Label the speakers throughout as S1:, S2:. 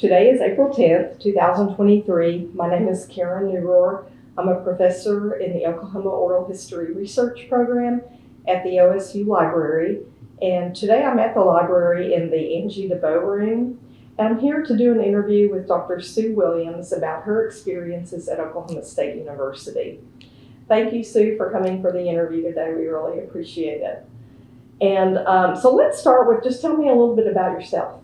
S1: Today is April 10th, 2023. My name is Karen Neurohr. I'm a professor in the Oklahoma Oral History Research Program at the OSU Library. And today I'm at the library in the Angie DeBow room. And I'm here to do an interview with Dr. Sue Williams about her experiences at Oklahoma State University. Thank you, Sue, for coming for the interview today. We really appreciate it. And so let's start with just tell me a little bit about yourself.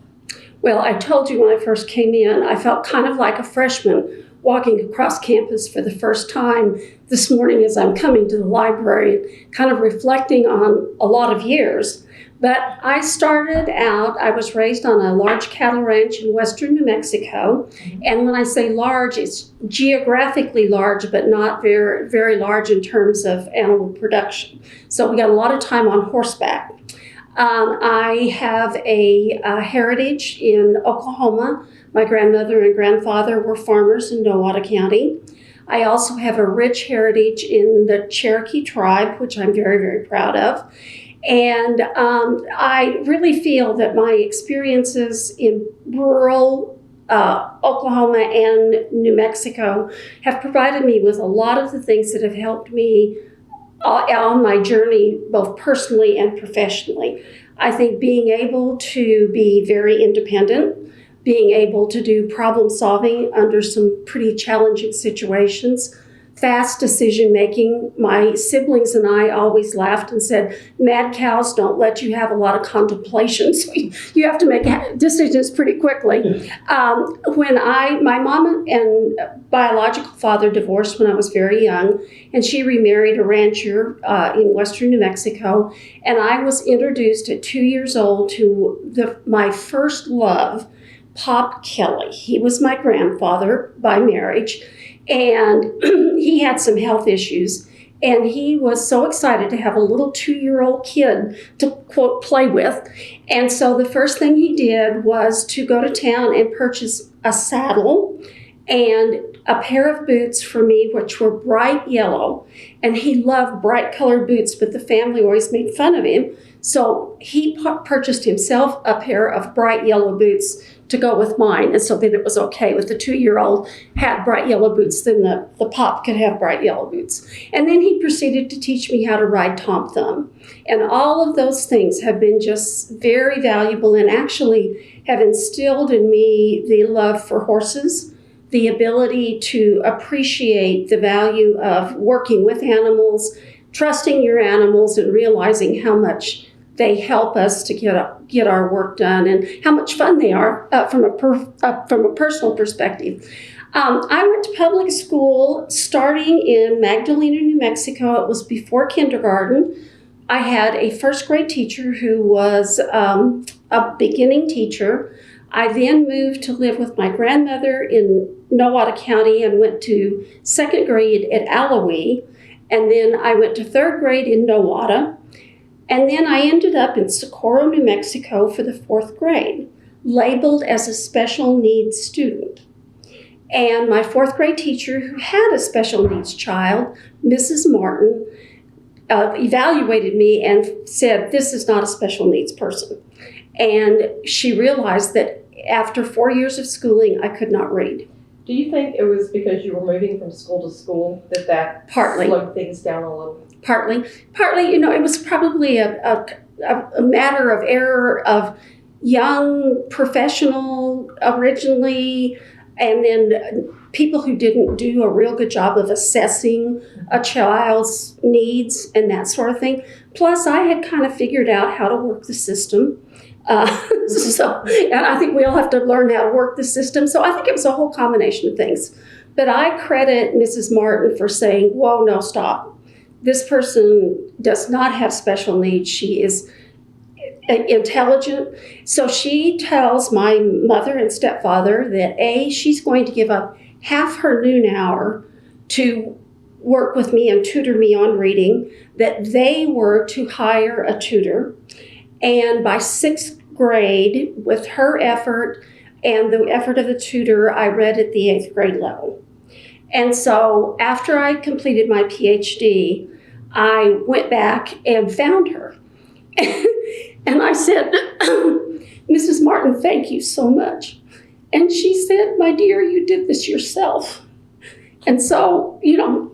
S2: Well, I told you when I first came in, I felt kind of like a freshman walking across campus for the first time this morning as I'm coming to the library, kind of reflecting on a lot of years. But I started out, I was raised on a large cattle ranch in western New Mexico. And when I say large, it's geographically large, but not very, very large in terms of animal production. So we got a lot of time on horseback. I have a heritage in Oklahoma. My grandmother and grandfather were farmers in Neurohr County. I also have a rich heritage in the Cherokee tribe, which I'm very, very proud of. And I really feel that my experiences in rural Oklahoma and New Mexico have provided me with a lot of the things that have helped me on my journey, both personally and professionally. I think being able to be very independent, being able to do problem solving under some pretty challenging situations, fast decision making. My siblings and I always laughed and said, mad cows don't let you have a lot of contemplation. So you have to make decisions pretty quickly. When my mom and biological father divorced when I was very young, and she remarried a rancher in western New Mexico, and I was introduced at 2 years old to my first love, Pop Kelly. He was my grandfather by marriage. And he had some health issues, and he was so excited to have a little 2-year-old kid to, quote, play with. And so the first thing he did was to go to town and purchase a saddle and a pair of boots for me, which were bright yellow. And he loved bright colored boots, but the family always made fun of him. So he purchased himself a pair of bright yellow boots to go with mine. And so then it was okay with the 2-year-old had bright yellow boots, then the pop could have bright yellow boots. And then he proceeded to teach me how to ride Tom Thumb. And all of those things have been just very valuable and actually have instilled in me the love for horses, the ability to appreciate the value of working with animals, trusting your animals, and realizing how much they help us to get our work done and how much fun they are from a personal perspective. I went to public school starting in Magdalena, New Mexico. It was before kindergarten. I had a first grade teacher who was a beginning teacher. I then moved to live with my grandmother in Neurohr County and went to second grade at Allowee. And then I went to third grade in Neurohr. And then I ended up in Socorro, New Mexico for the 4th grade, labeled as a special needs student. And my 4th grade teacher, who had a special needs child, Mrs. Martin, evaluated me and said, this is not a special needs person. And she realized that after 4 years of schooling, I could not read.
S1: Do you think it was because you were moving from school to school that
S2: Partly
S1: slowed things down a little?
S2: Partly, it was probably a matter of error of young professional originally, and then people who didn't do a real good job of assessing a child's needs and that sort of thing. Plus, I had kind of figured out how to work the system. And I think we all have to learn how to work the system. So I think it was a whole combination of things. But I credit Mrs. Martin for saying, whoa, no, stop. This person does not have special needs. She is intelligent. So she tells my mother and stepfather that she's going to give up half her noon hour to work with me and tutor me on reading, that they were to hire a tutor. And by 6th grade, with her effort and the effort of the tutor, I read at the 8th grade level. And so after I completed my PhD, I went back and found her. And I said, Mrs. Martin, thank you so much. And she said, "My dear, you did this yourself." And so,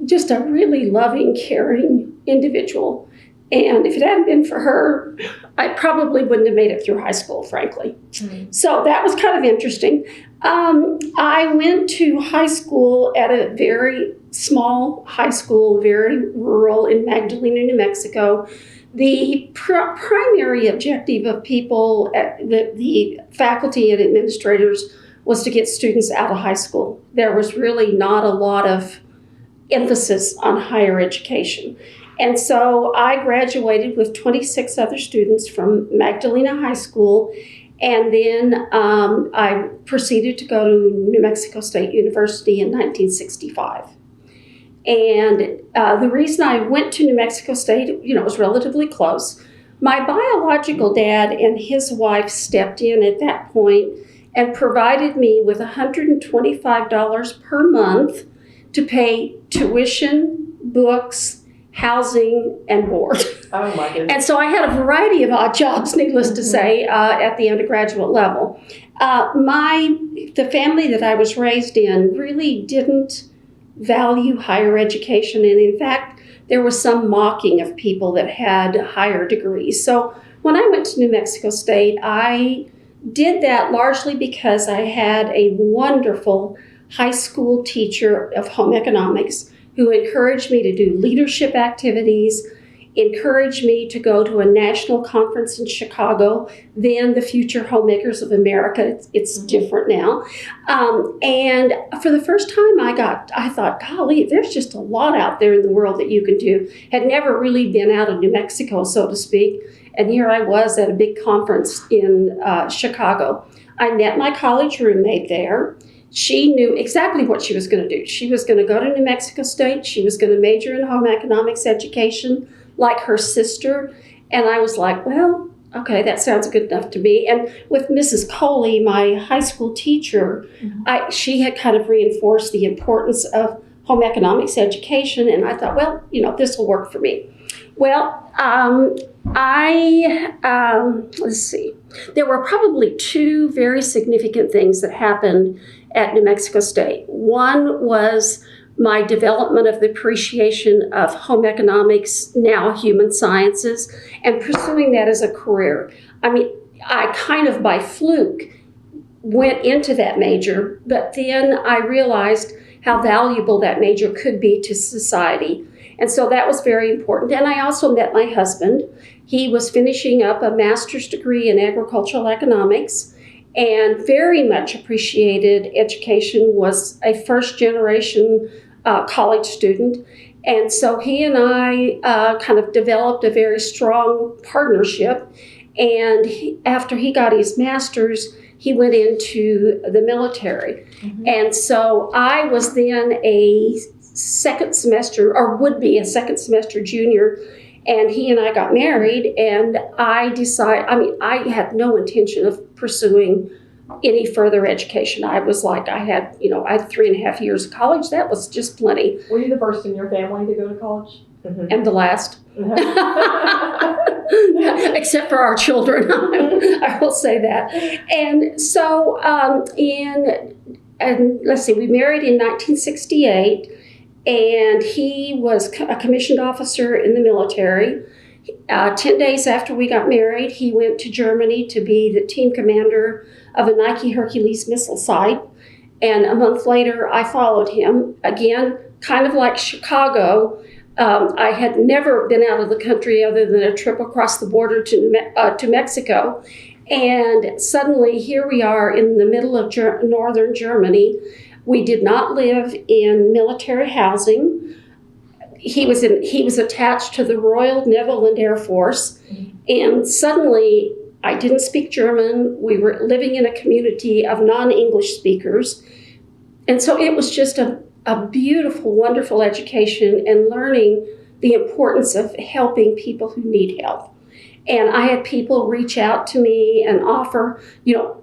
S2: just a really loving, caring individual. And if it hadn't been for her, I probably wouldn't have made it through high school, frankly. Mm-hmm. So that was kind of interesting. I went to high school at a very small high school, very rural in Magdalena, New Mexico. The primary objective of people, the faculty and administrators, was to get students out of high school. There was really not a lot of emphasis on higher education. And so I graduated with 26 other students from Magdalena High School, and then I proceeded to go to New Mexico State University in 1965. And the reason I went to New Mexico State, it was relatively close. My biological dad and his wife stepped in at that point and provided me with $125 per month to pay tuition, books, housing, and board.
S1: Oh my goodness.
S2: And so I had a variety of odd jobs, needless to say, at the undergraduate level. The family that I was raised in really didn't value higher education, and in fact, there was some mocking of people that had higher degrees. So when I went to New Mexico State, I did that largely because I had a wonderful high school teacher of home economics who encouraged me to do leadership activities, encouraged me to go to a national conference in Chicago, then the Future Homemakers of America. It's different now. And for the first time I thought, golly, there's just a lot out there in the world that you can do. Had never really been out of New Mexico, so to speak. And here I was at a big conference in Chicago. I met my college roommate there. She knew exactly what she was going to do. She was going to go to New Mexico State. She was going to major in home economics education like her sister. And I was like, well, okay, that sounds good enough to me. And with Mrs. Coley, my high school teacher, she had kind of reinforced the importance of home economics education. And I thought, well, this will work for me. Well, let's see. There were probably two very significant things that happened at New Mexico State. One was my development of the appreciation of home economics, now human sciences, and pursuing that as a career. I mean, I kind of by fluke went into that major, but then I realized how valuable that major could be to society. And so that was very important. And I also met my husband. He was finishing up a master's degree in agricultural economics and very much appreciated education, was a first generation college student. And so he and I kind of developed a very strong partnership. And after he got his master's, he went into the military. And so I was then a second semester, or would be a second semester junior, and he and I got married, and I had no intention of pursuing any further education. I was like, I had 3.5 years of college. That was just plenty.
S1: Were you the first in your family to go to college?
S2: And the last. Except for our children, I will say that. And so let's see, we married in 1968, and he was a commissioned officer in the military. 10 days after we got married, he went to Germany to be the team commander of a Nike Hercules missile site. And a month later, I followed him. Again, kind of like Chicago, I had never been out of the country other than a trip across the border to Mexico. And suddenly, here we are in the middle of northern Germany. We did not live in military housing. He was attached to the Royal Netherlands Air Force. And suddenly, I didn't speak German. We were living in a community of non-English speakers. And so it was just a beautiful, wonderful education and learning the importance of helping people who need help. And I had people reach out to me and offer,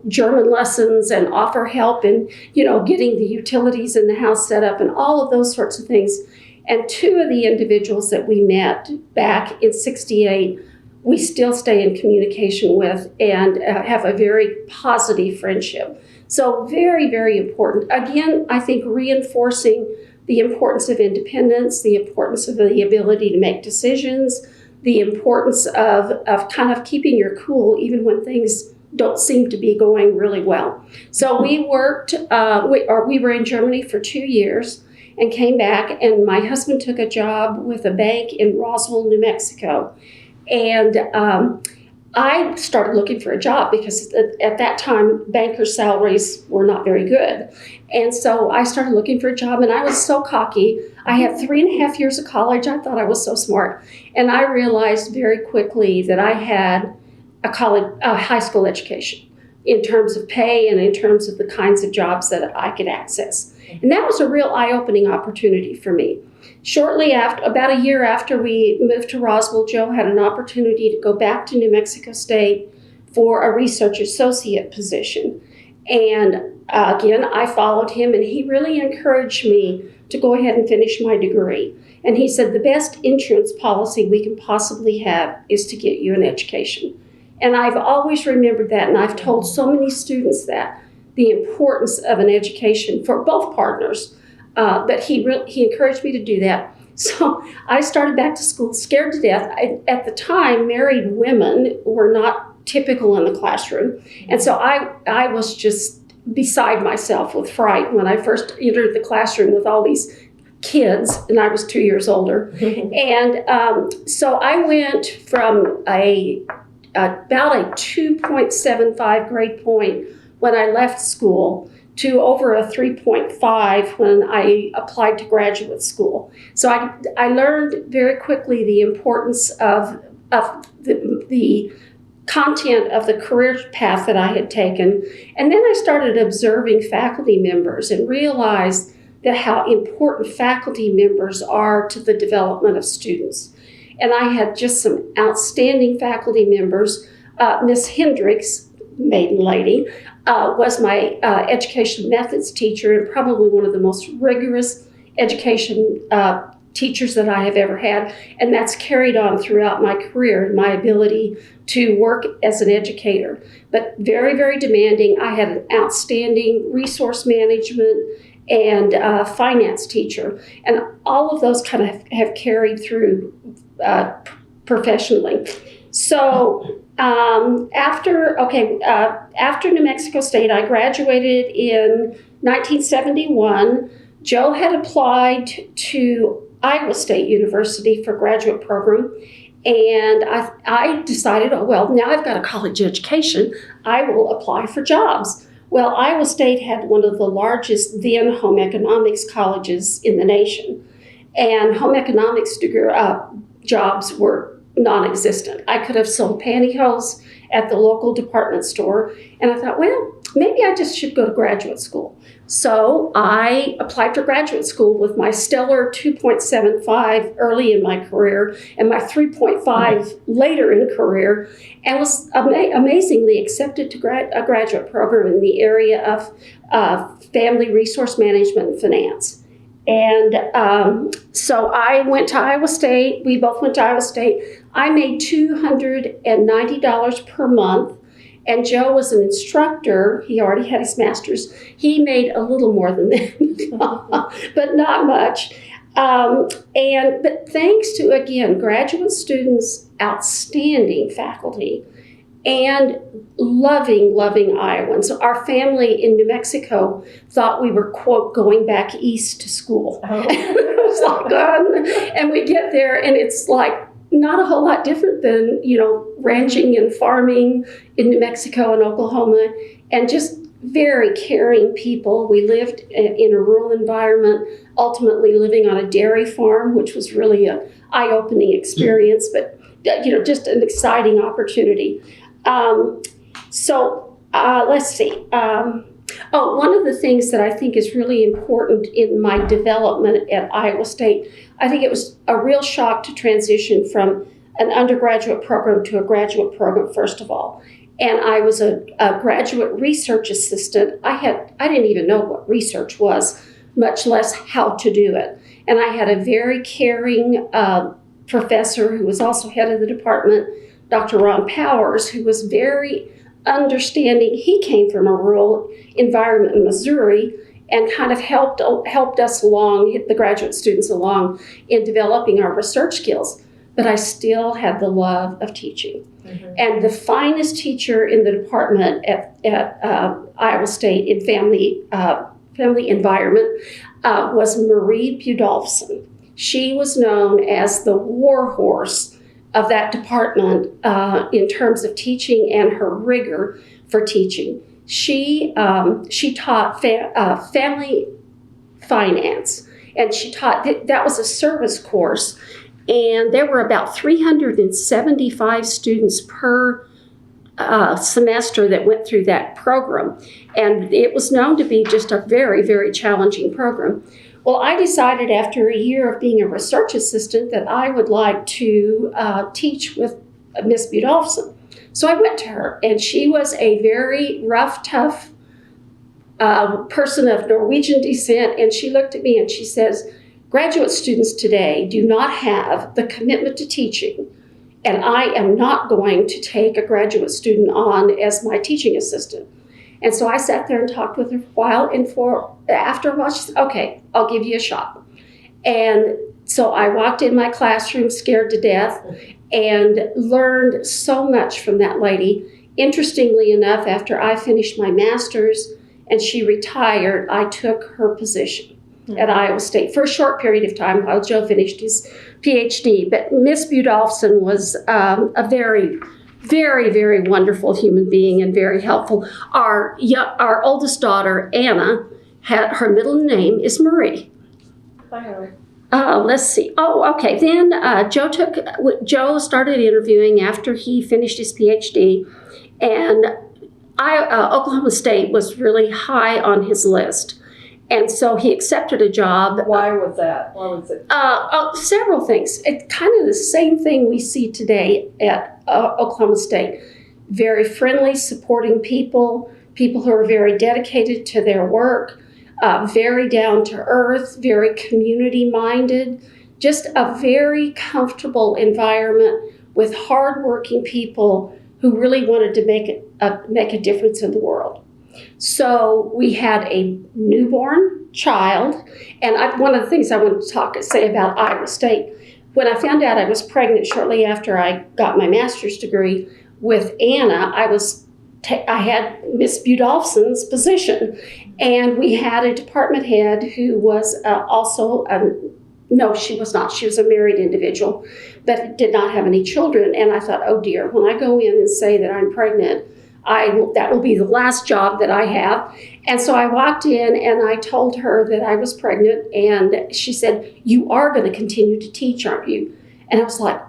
S2: German lessons and offer help in, getting the utilities in the house set up and all of those sorts of things. And two of the individuals that we met back in '68 we still stay in communication with and have a very positive friendship. So very, very important. Again, I think reinforcing the importance of independence, the importance of the ability to make decisions, the importance of kind of keeping your cool even when things don't seem to be going really well. So we worked, we were in Germany for 2 years and came back, and my husband took a job with a bank in Roswell, New Mexico. And I started looking for a job because at that time, bankers' salaries were not very good. And so I started looking for a job, and I was so cocky. I had 3.5 years of college. I thought I was so smart. And I realized very quickly that I had a high school education in terms of pay and in terms of the kinds of jobs that I could access. And that was a real eye-opening opportunity for me. Shortly after, about a year after we moved to Roswell, Joe had an opportunity to go back to New Mexico State for a research associate position. And again, I followed him, and he really encouraged me to go ahead and finish my degree. And he said, the best insurance policy we can possibly have is to get you an education. And I've always remembered that, and I've told so many students that, the importance of an education for both partners. But he encouraged me to do that. So I started back to school, scared to death. At the time, married women were not typical in the classroom. And so I was just beside myself with fright when I first entered the classroom with all these kids, and I was 2 years older. And so I went from about a 2.75 grade point when I left school to over a 3.5 when I applied to graduate school. So I learned very quickly the importance of the content of the career path that I had taken. And then I started observing faculty members and realized that how important faculty members are to the development of students. And I had just some outstanding faculty members. Miss Hendricks, maiden lady, was my education methods teacher, and probably one of the most rigorous education teachers that I have ever had. And that's carried on throughout my career and my ability to work as an educator. But very, very demanding. I had an outstanding resource management and finance teacher. And all of those kind of have carried through professionally. So after New Mexico State, I graduated in 1971. Joe had applied to Iowa State University for graduate program, and I decided, oh, well, now I've got a college education, I will apply for jobs. Well, Iowa State had one of the largest then home economics colleges in the nation, and home economics degree jobs were non-existent. I could have sold pantyhose at the local department store, and I thought, well, maybe I just should go to graduate school. So I applied for graduate school with my stellar 2.75 early in my career and my 3.5 later in career, and was amazingly accepted to a graduate program in the area of family resource management and finance. And so I went to Iowa State. We both went to Iowa State. I made $290 per month. And Joe was an instructor. He already had his master's. He made a little more than that, but not much. But thanks to, again, graduate students, outstanding faculty, and loving Iowans. Our family in New Mexico thought we were, quote, going back east to school. Oh. It was like, and we get there, and it's like, not a whole lot different than, ranching and farming in New Mexico and Oklahoma, and just very caring people. We lived in a rural environment, ultimately living on a dairy farm, which was really an eye-opening experience, but, just an exciting opportunity. Let's see. One of the things that I think is really important in my development at Iowa State, I think it was a real shock to transition from an undergraduate program to a graduate program, first of all. And I was a graduate research assistant. I didn't even know what research was, much less how to do it. And I had a very caring professor who was also head of the department, Dr. Ron Powers, who was very understanding. He came from a rural environment in Missouri and kind of helped us along, the graduate students along, in developing our research skills. But I still had the love of teaching. Mm-hmm. And the finest teacher in the department at Iowa State in family environment was Marie Budolfson. She was known as the war horse of that department in terms of teaching and her rigor for teaching. She taught family finance, and she taught that was a service course, and there were about 375 students per semester that went through that program, and it was known to be just a very, very challenging program. Well, I decided after a year of being a research assistant that I would like to teach with Miss Budolfson. So I went to her, and she was a very rough, tough person of Norwegian descent, and she looked at me and she says, "Graduate students today do not have the commitment to teaching, and I am not going to take a graduate student on as my teaching assistant." And so I sat there and talked with her for a while, and after a while she said, "Okay, I'll give you a shot." And so I walked in my classroom scared to death and learned so much from that lady. Interestingly enough, after I finished my master's and she retired, I took her position at Iowa State for a short period of time while Joe finished his PhD. But Miss Budolfson was a very, very, very wonderful human being and very helpful. Our oldest daughter, Anna, her middle name is Marie. Let's see. Oh, okay. Then Joe started interviewing after he finished his PhD, and Oklahoma State was really high on his list. And so he accepted a job.
S1: Why was that? Why was it?
S2: Several things. It's kind of the same thing we see today at Oklahoma State. Very friendly, supporting people who are very dedicated to their work, very down to earth, very community minded, just a very comfortable environment with hardworking people who really wanted to make a difference in the world. So we had a newborn child, and one of the things I want to say about Iowa State, when I found out I was pregnant shortly after I got my master's degree with Anna, I had Miss Budolfson's position, and we had a department head who was also no, she was not. She was a married individual, but did not have any children. And I thought, oh dear, when I go in and say that I'm pregnant, that will be the last job that I have. And so I walked in and I told her that I was pregnant, and she said, "You are going to continue to teach, aren't you?" And I was like,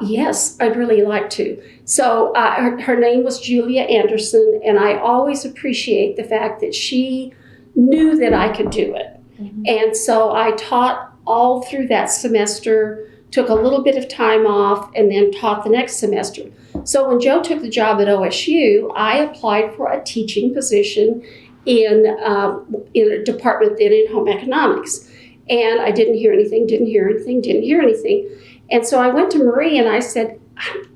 S2: yes, I'd really like to. So her name was Julia Anderson, and I always appreciate the fact that she knew that I could do it. Mm-hmm. And so I taught all through that semester, took a little bit of time off, and then taught the next semester. So when Joe took the job at OSU, I applied for a teaching position in a department then in home economics. And I didn't hear anything. And so I went to Marie and I said,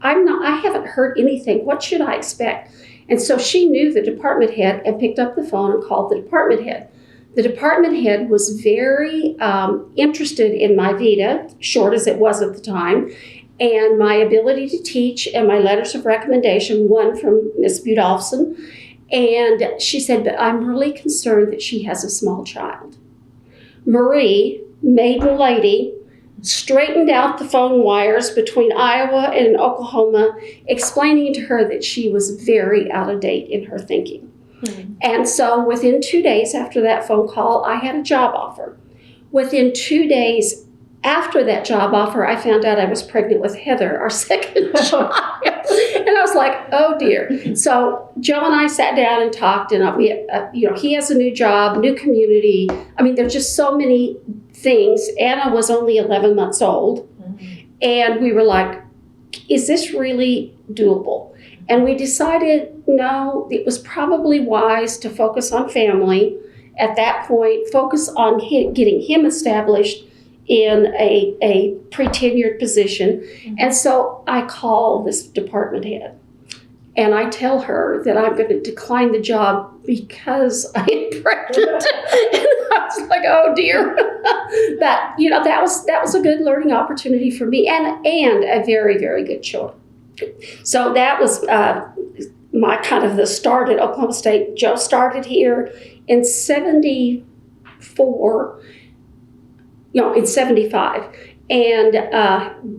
S2: I haven't heard anything. What should I expect? And so she knew the department head and picked up the phone and called the department head. The department head was very interested in my vita, short as it was at the time, and my ability to teach and my letters of recommendation, one from Miss Budolfson. And she said, "But I'm really concerned that she has a small child." Marie, maiden lady, straightened out the phone wires between Iowa and Oklahoma, explaining to her that she was very out of date in her thinking. Mm-hmm. And so within 2 days after that phone call, I had a job offer. Within 2 days after that job offer, I found out I was pregnant with Heather, our second child. And I was like, oh dear. So Joe and I sat down and talked, and he has a new job, new community. I mean, there's just so many things. Anna was only 11 months old. Mm-hmm. And we were like, is this really doable? And we decided, no, it was probably wise to focus on family at that point, focus on getting him established in a pre-tenured position. And so I call this department head and I tell her that I'm going to decline the job because I am pregnant. And I was like, oh dear. That was a good learning opportunity for me and a very, very good choice. So that was my kind of the start at Oklahoma State. Joe started here in 74, in 75, and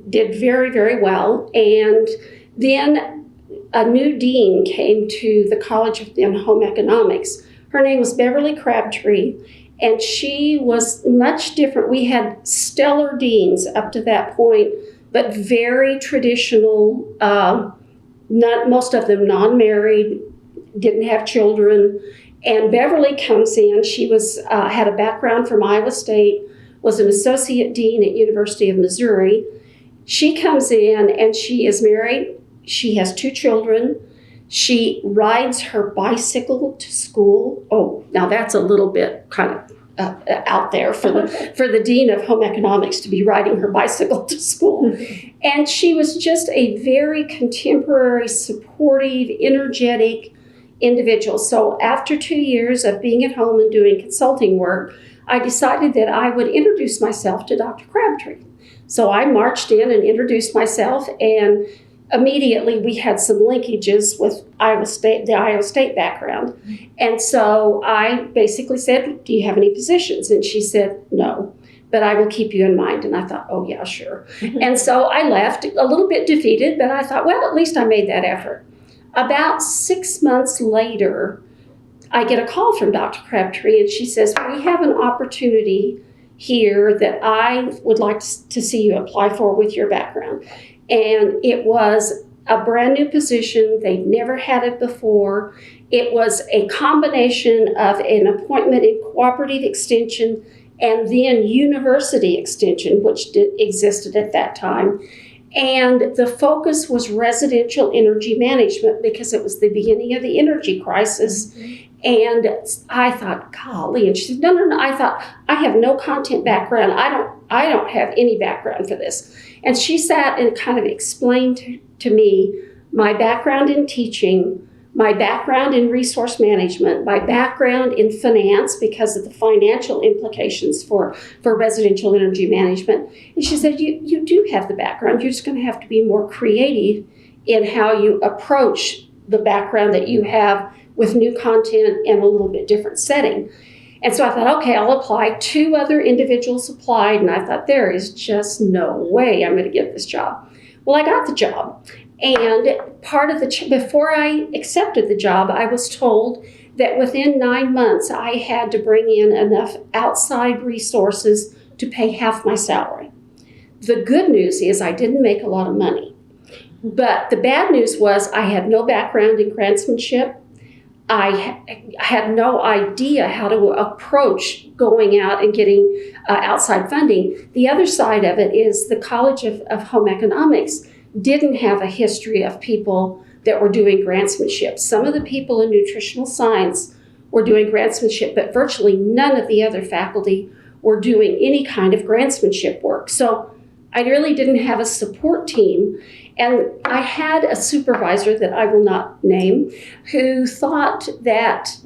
S2: did very, very well. And then a new dean came to the College of Home Economics. Her name was Beverly Crabtree, and she was much different. We had stellar deans up to that point, but very traditional, most of them non-married, didn't have children. And Beverly comes in. She was had a background from Iowa State, was an associate dean at University of Missouri. She comes in and she is married. She has 2 children. She rides her bicycle to school. Oh, now that's a little bit kind of out there for the dean of home economics to be riding her bicycle to school. And she was just a very contemporary, supportive, energetic individual. So after 2 years of being at home and doing consulting work, I decided that I would introduce myself to Dr. Crabtree. So I marched in and introduced myself, and immediately we had some linkages with the Iowa State background. And so I basically said, do you have any positions? And she said, no, but I will keep you in mind. And I thought, oh yeah, sure. And so I left a little bit defeated, but I thought, well, at least I made that effort. About 6 months later, I get a call from Dr. Crabtree, and she says, we have an opportunity here that I would like to see you apply for with your background. And it was a brand new position. They'd never had it before. It was a combination of an appointment in cooperative extension and then university extension, which existed at that time. And the focus was residential energy management because it was the beginning of the energy crisis. And I thought, golly, and she said, no. I thought, I have no content background. I don't have any background for this. And she sat and kind of explained to me my background in teaching, my background in resource management, my background in finance because of the financial implications for residential energy management. And she said, you do have the background. You're just going to have to be more creative in how you approach the background that you have with new content and a little bit different setting. And so I thought, okay, I'll apply. 2 other individuals applied, and I thought, there is just no way I'm going to get this job. Well, I got the job. And part of before I accepted the job, I was told that within 9 months, I had to bring in enough outside resources to pay half my salary. The good news is I didn't make a lot of money. But the bad news was I had no background in grantsmanship. I had no idea how to approach going out and getting outside funding. The other side of it is the College of Home Economics didn't have a history of people that were doing grantsmanship. Some of the people in nutritional science were doing grantsmanship, but virtually none of the other faculty were doing any kind of grantsmanship work. So I really didn't have a support team. And I had a supervisor that I will not name who thought that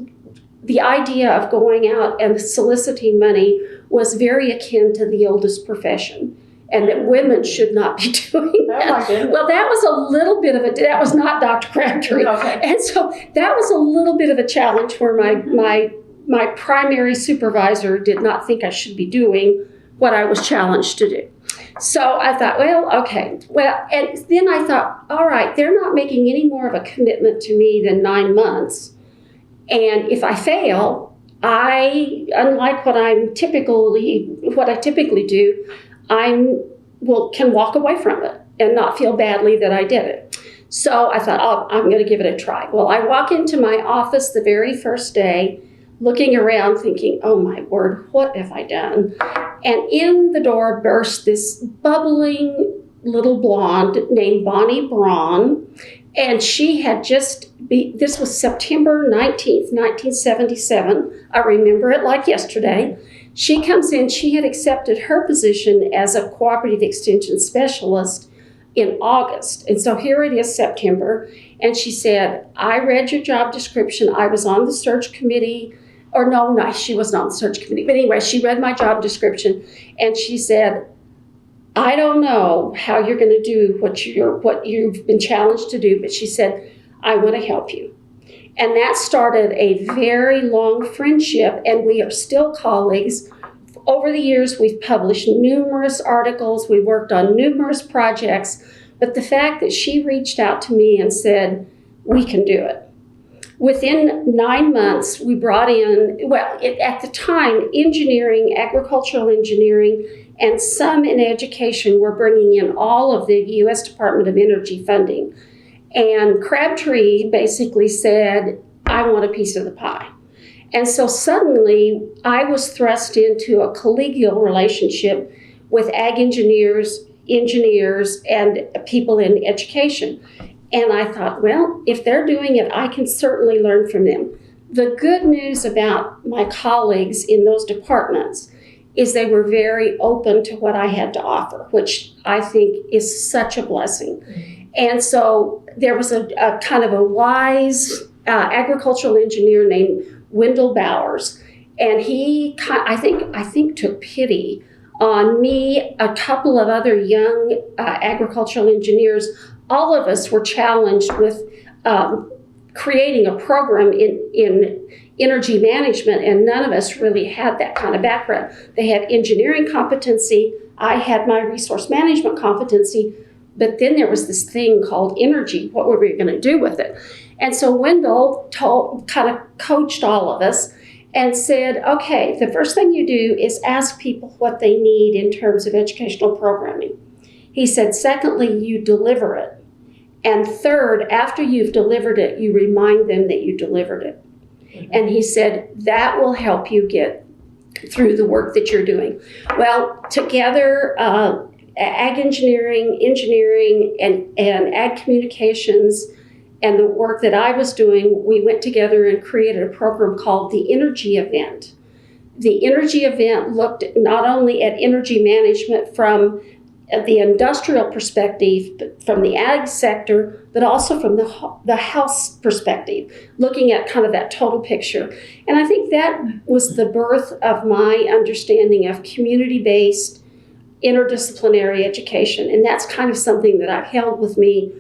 S2: the idea of going out and soliciting money was very akin to the oldest profession and that women should not be doing that. Well, that was a little bit of that was not Dr. Crabtree. Okay. And so that was a little bit of a challenge where my primary supervisor did not think I should be doing what I was challenged to do. So I thought, well, okay. Well, and then I thought, all right, they're not making any more of a commitment to me than 9 months. And if I fail, unlike what I typically do, can walk away from it and not feel badly that I did it. So I thought, oh, I'm going to give it a try. Well, I walk into my office the very first day, looking around thinking, oh my word, what have I done? And in the door burst this bubbling little blonde named Bonnie Braun. And she had this was September 19th, 1977. I remember it like yesterday. She comes in, she had accepted her position as a cooperative extension specialist in August. And so here it is, September. And she said, I read your job description. I was on the search committee. Or no, she wasn't on the search committee. But anyway, she read my job description. And she said, I don't know how you're going to do what you've been challenged to do. But she said, I want to help you. And that started a very long friendship. And we are still colleagues. Over the years, we've published numerous articles. We worked on numerous projects. But the fact that she reached out to me and said, we can do it. Within 9 months, we brought in, at the time, engineering, agricultural engineering, and some in education were bringing in all of the U.S. Department of Energy funding. And Crabtree basically said, I want a piece of the pie. And so suddenly, I was thrust into a collegial relationship with ag engineers, and people in education. And I thought, well, if they're doing it, I can certainly learn from them. The good news about my colleagues in those departments is they were very open to what I had to offer, which I think is such a blessing. Mm-hmm. And so there was a kind of a wise agricultural engineer named Wendell Bowers, and he, I think, took pity on me, a couple of other young agricultural engineers. All of us were challenged with creating a program in energy management, and none of us really had that kind of background. They had engineering competency. I had my resource management competency, but then there was this thing called energy. What were we going to do with it? And so Wendell kind of coached all of us and said, okay, the first thing you do is ask people what they need in terms of educational programming. He said, secondly, you deliver it. And third, after you've delivered it, you remind them that you delivered it. Mm-hmm. And he said, that will help you get through the work that you're doing. Well, together, ag engineering, and ag communications, and the work that I was doing, we went together and created a program called the Energy Event. The Energy Event looked not only at energy management from the industrial perspective, from the ag sector, but also from the house perspective, looking at kind of that total picture. And I think that was the birth of my understanding of community-based interdisciplinary education. And that's kind of something that I've held with me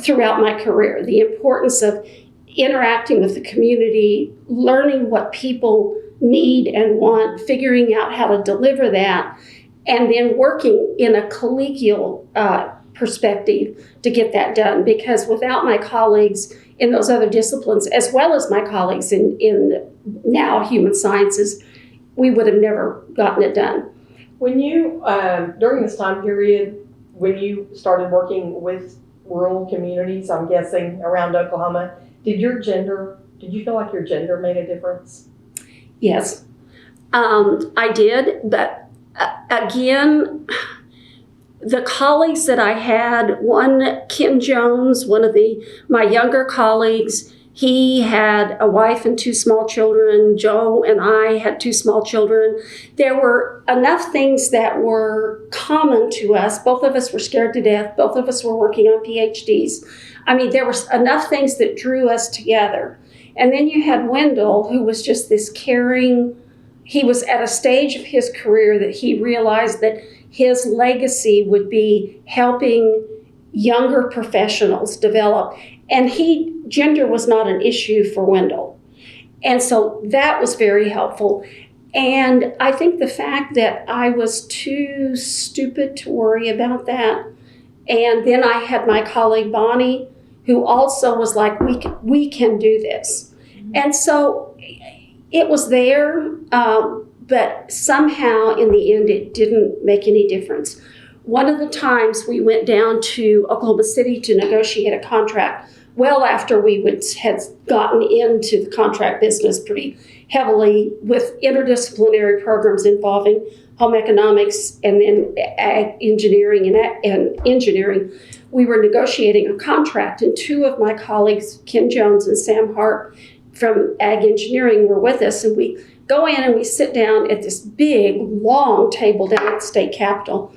S2: throughout my career, the importance of interacting with the community, learning what people need and want, figuring out how to deliver that, and then working in a collegial perspective to get that done. Because without my colleagues in those other disciplines, as well as my colleagues in now human sciences, we would have never gotten it done.
S1: When you, during this time period, when you started working with rural communities, I'm guessing around Oklahoma, did you feel like your gender made a difference?
S2: Yes, I did, but again, the colleagues that I had, Ken Jones, one of my younger colleagues, he had a wife and 2 small children. Joe and I had 2 small children. There were enough things that were common to us. Both of us were scared to death. Both of us were working on PhDs. I mean, there were enough things that drew us together. And then you had Wendell, who was just this caring. He was at a stage of his career that he realized that his legacy would be helping younger professionals develop. And gender was not an issue for Wendell. And so that was very helpful. And I think the fact that I was too stupid to worry about that. And then I had my colleague Bonnie, who also was like, we can do this. Mm-hmm. And so it was there, but somehow in the end, it didn't make any difference. One of the times we went down to Oklahoma City to negotiate a contract, well after we had gotten into the contract business pretty heavily with interdisciplinary programs involving home economics and then ag engineering and engineering. we were negotiating a contract, and two of my colleagues, Kim Jones and Sam Hart from Ag Engineering, were with us, and we go in and we sit down at this big, long table down at the state capitol,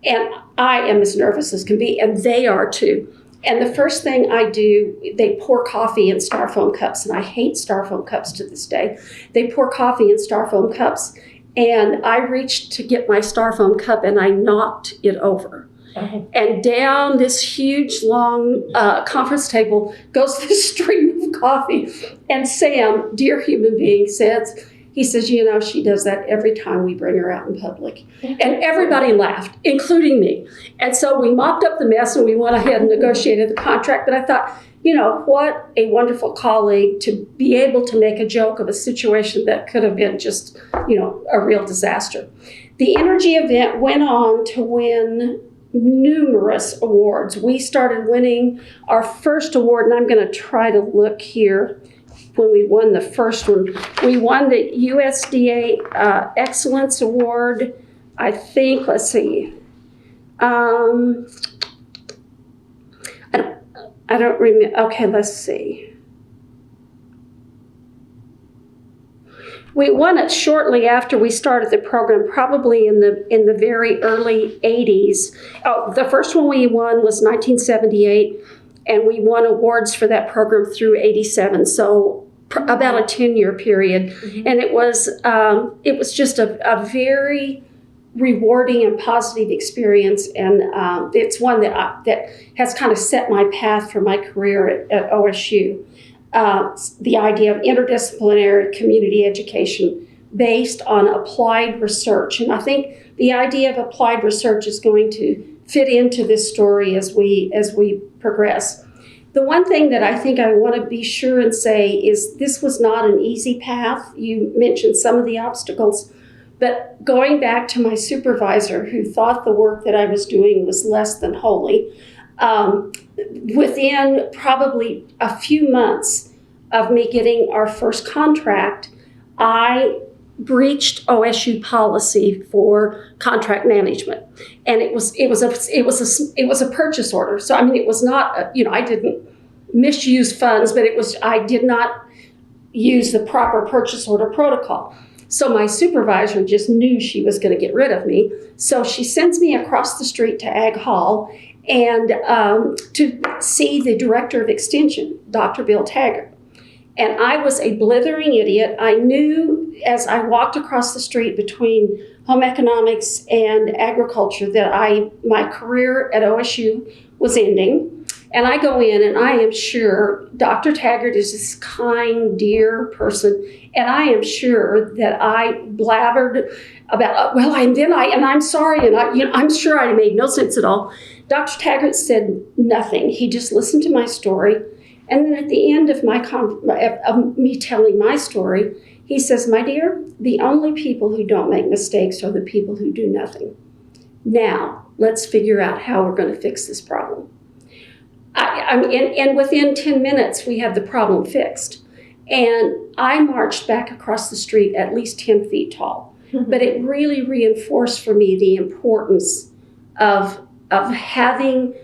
S2: and I am as nervous as can be, and they are too. And the first thing I do, they pour coffee in styrofoam cups, and I hate styrofoam cups to this day. They pour coffee in styrofoam cups, and I reached to get my styrofoam cup, and I knocked it over. And down this huge, long conference table goes this stream of coffee. And Sam, dear human being, he says, you know, she does that every time we bring her out in public. And everybody laughed, including me. And so we mopped up the mess and we went ahead and negotiated the contract. But I thought, you know, what a wonderful colleague to be able to make a joke of a situation that could have been just, you know, a real disaster. The energy event went on to win numerous awards. We started winning our first award, and I'm going to try to look here. When we won the first one, we won the USDA Excellence Award. I think, let's see, I don't remember. Okay, let's see. We won it shortly after we started the program, probably in the very early 80s. Oh, the first one we won was 1978, and we won awards for that program through 87. So about a 10-year period. Mm-hmm. And it was just a very rewarding and positive experience, and it's one that has kind of set my path for my career at OSU. The idea of interdisciplinary community education based on applied research. And I think the idea of applied research is going to fit into this story as we progress. The one thing that I think I want to be sure and say is this was not an easy path. You mentioned some of the obstacles, but going back to my supervisor who thought the work that I was doing was less than holy, within probably a few months of me getting our first contract, I breached OSU policy for contract management, and it was a purchase order. So I mean, it was not I didn't misuse funds, but I did not use the proper purchase order protocol. So my supervisor just knew she was going to get rid of me. So she sends me across the street to Ag Hall and to see the director of extension, Dr. Bill Taggart. And I was a blithering idiot. I knew as I walked across the street between home economics and agriculture that my career at OSU was ending. And I go in and I am sure Dr. Taggart is this kind, dear person. And I am sure that I blabbered about, I'm sorry. And I'm sure I made no sense at all. Dr. Taggart said nothing. He just listened to my story. And then at the end of me telling my story, he says, my dear, the only people who don't make mistakes are the people who do nothing. Now, let's figure out how we're going to fix this problem. And within 10 minutes, we had the problem fixed. And I marched back across the street at least 10 feet tall. Mm-hmm. But it really reinforced for me the importance of having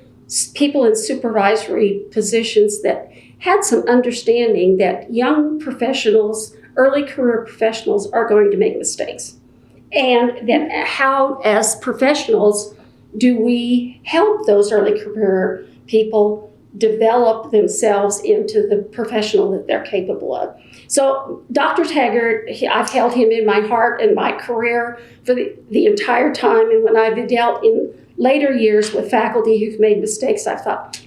S2: people in supervisory positions that had some understanding that young professionals, early career professionals, are going to make mistakes. And that how, as professionals, do we help those early career people develop themselves into the professional that they're capable of. So Dr. Taggart, I've held him in my heart and my career for the entire time. And when I've dealt in later years with faculty who've made mistakes, I thought,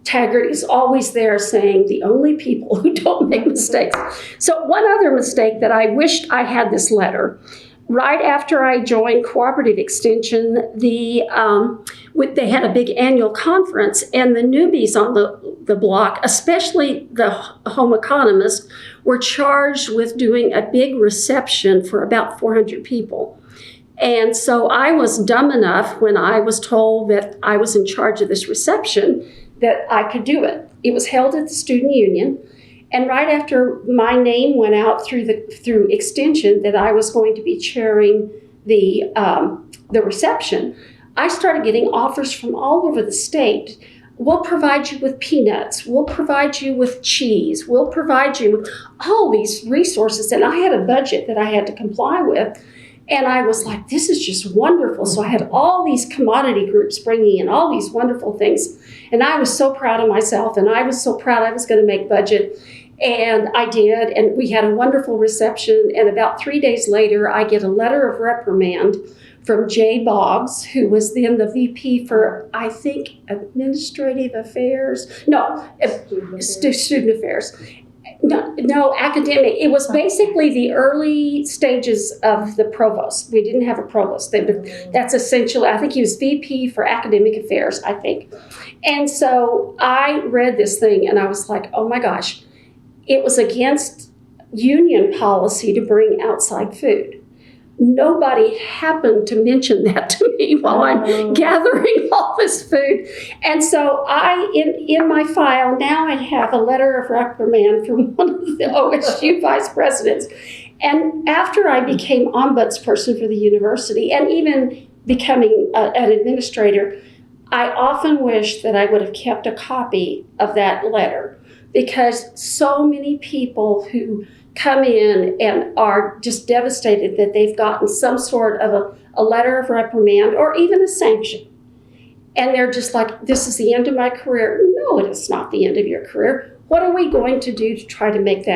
S2: Taggart is always there saying the only people who don't make mistakes. So one other mistake that I wished I had this letter. Right after I joined Cooperative Extension, they had a big annual conference, and the newbies on the block, especially the home economists, were charged with doing a big reception for about 400 people. And so I was dumb enough when I was told that I was in charge of this reception that I could do it. It was held at the student union. And right after my name went out through Extension that I was going to be chairing the reception, I started getting offers from all over the state. We'll provide you with peanuts. We'll provide you with cheese. We'll provide you with all these resources. And I had a budget that I had to comply with. And I was like, this is just wonderful. So I had all these commodity groups bringing in all these wonderful things. And I was so proud of myself. And I was so proud I was going to make budget. And I did. And we had a wonderful reception. And about 3 days later, I get a letter of reprimand from Jay Boggs, who was then the VP for, I think, Administrative Affairs. No, Student Affairs. No, academic. It was basically the early stages of the provost. We didn't have a provost then, but that's essentially, I think he was VP for Academic Affairs, I think. And so I read this thing and I was like, oh my gosh, it was against union policy to bring outside food. Nobody happened to mention that to me while I'm gathering all this food. And so in my file, now I have a letter of reprimand from one of the OSU vice presidents. And after I became ombudsperson for the university and even becoming an administrator, I often wish that I would have kept a copy of that letter, because so many people who come in and are just devastated that they've gotten some sort of a letter of reprimand or even a sanction. And they're just like, this is the end of my career. No, it is not the end of your career. What are we going to do to try to make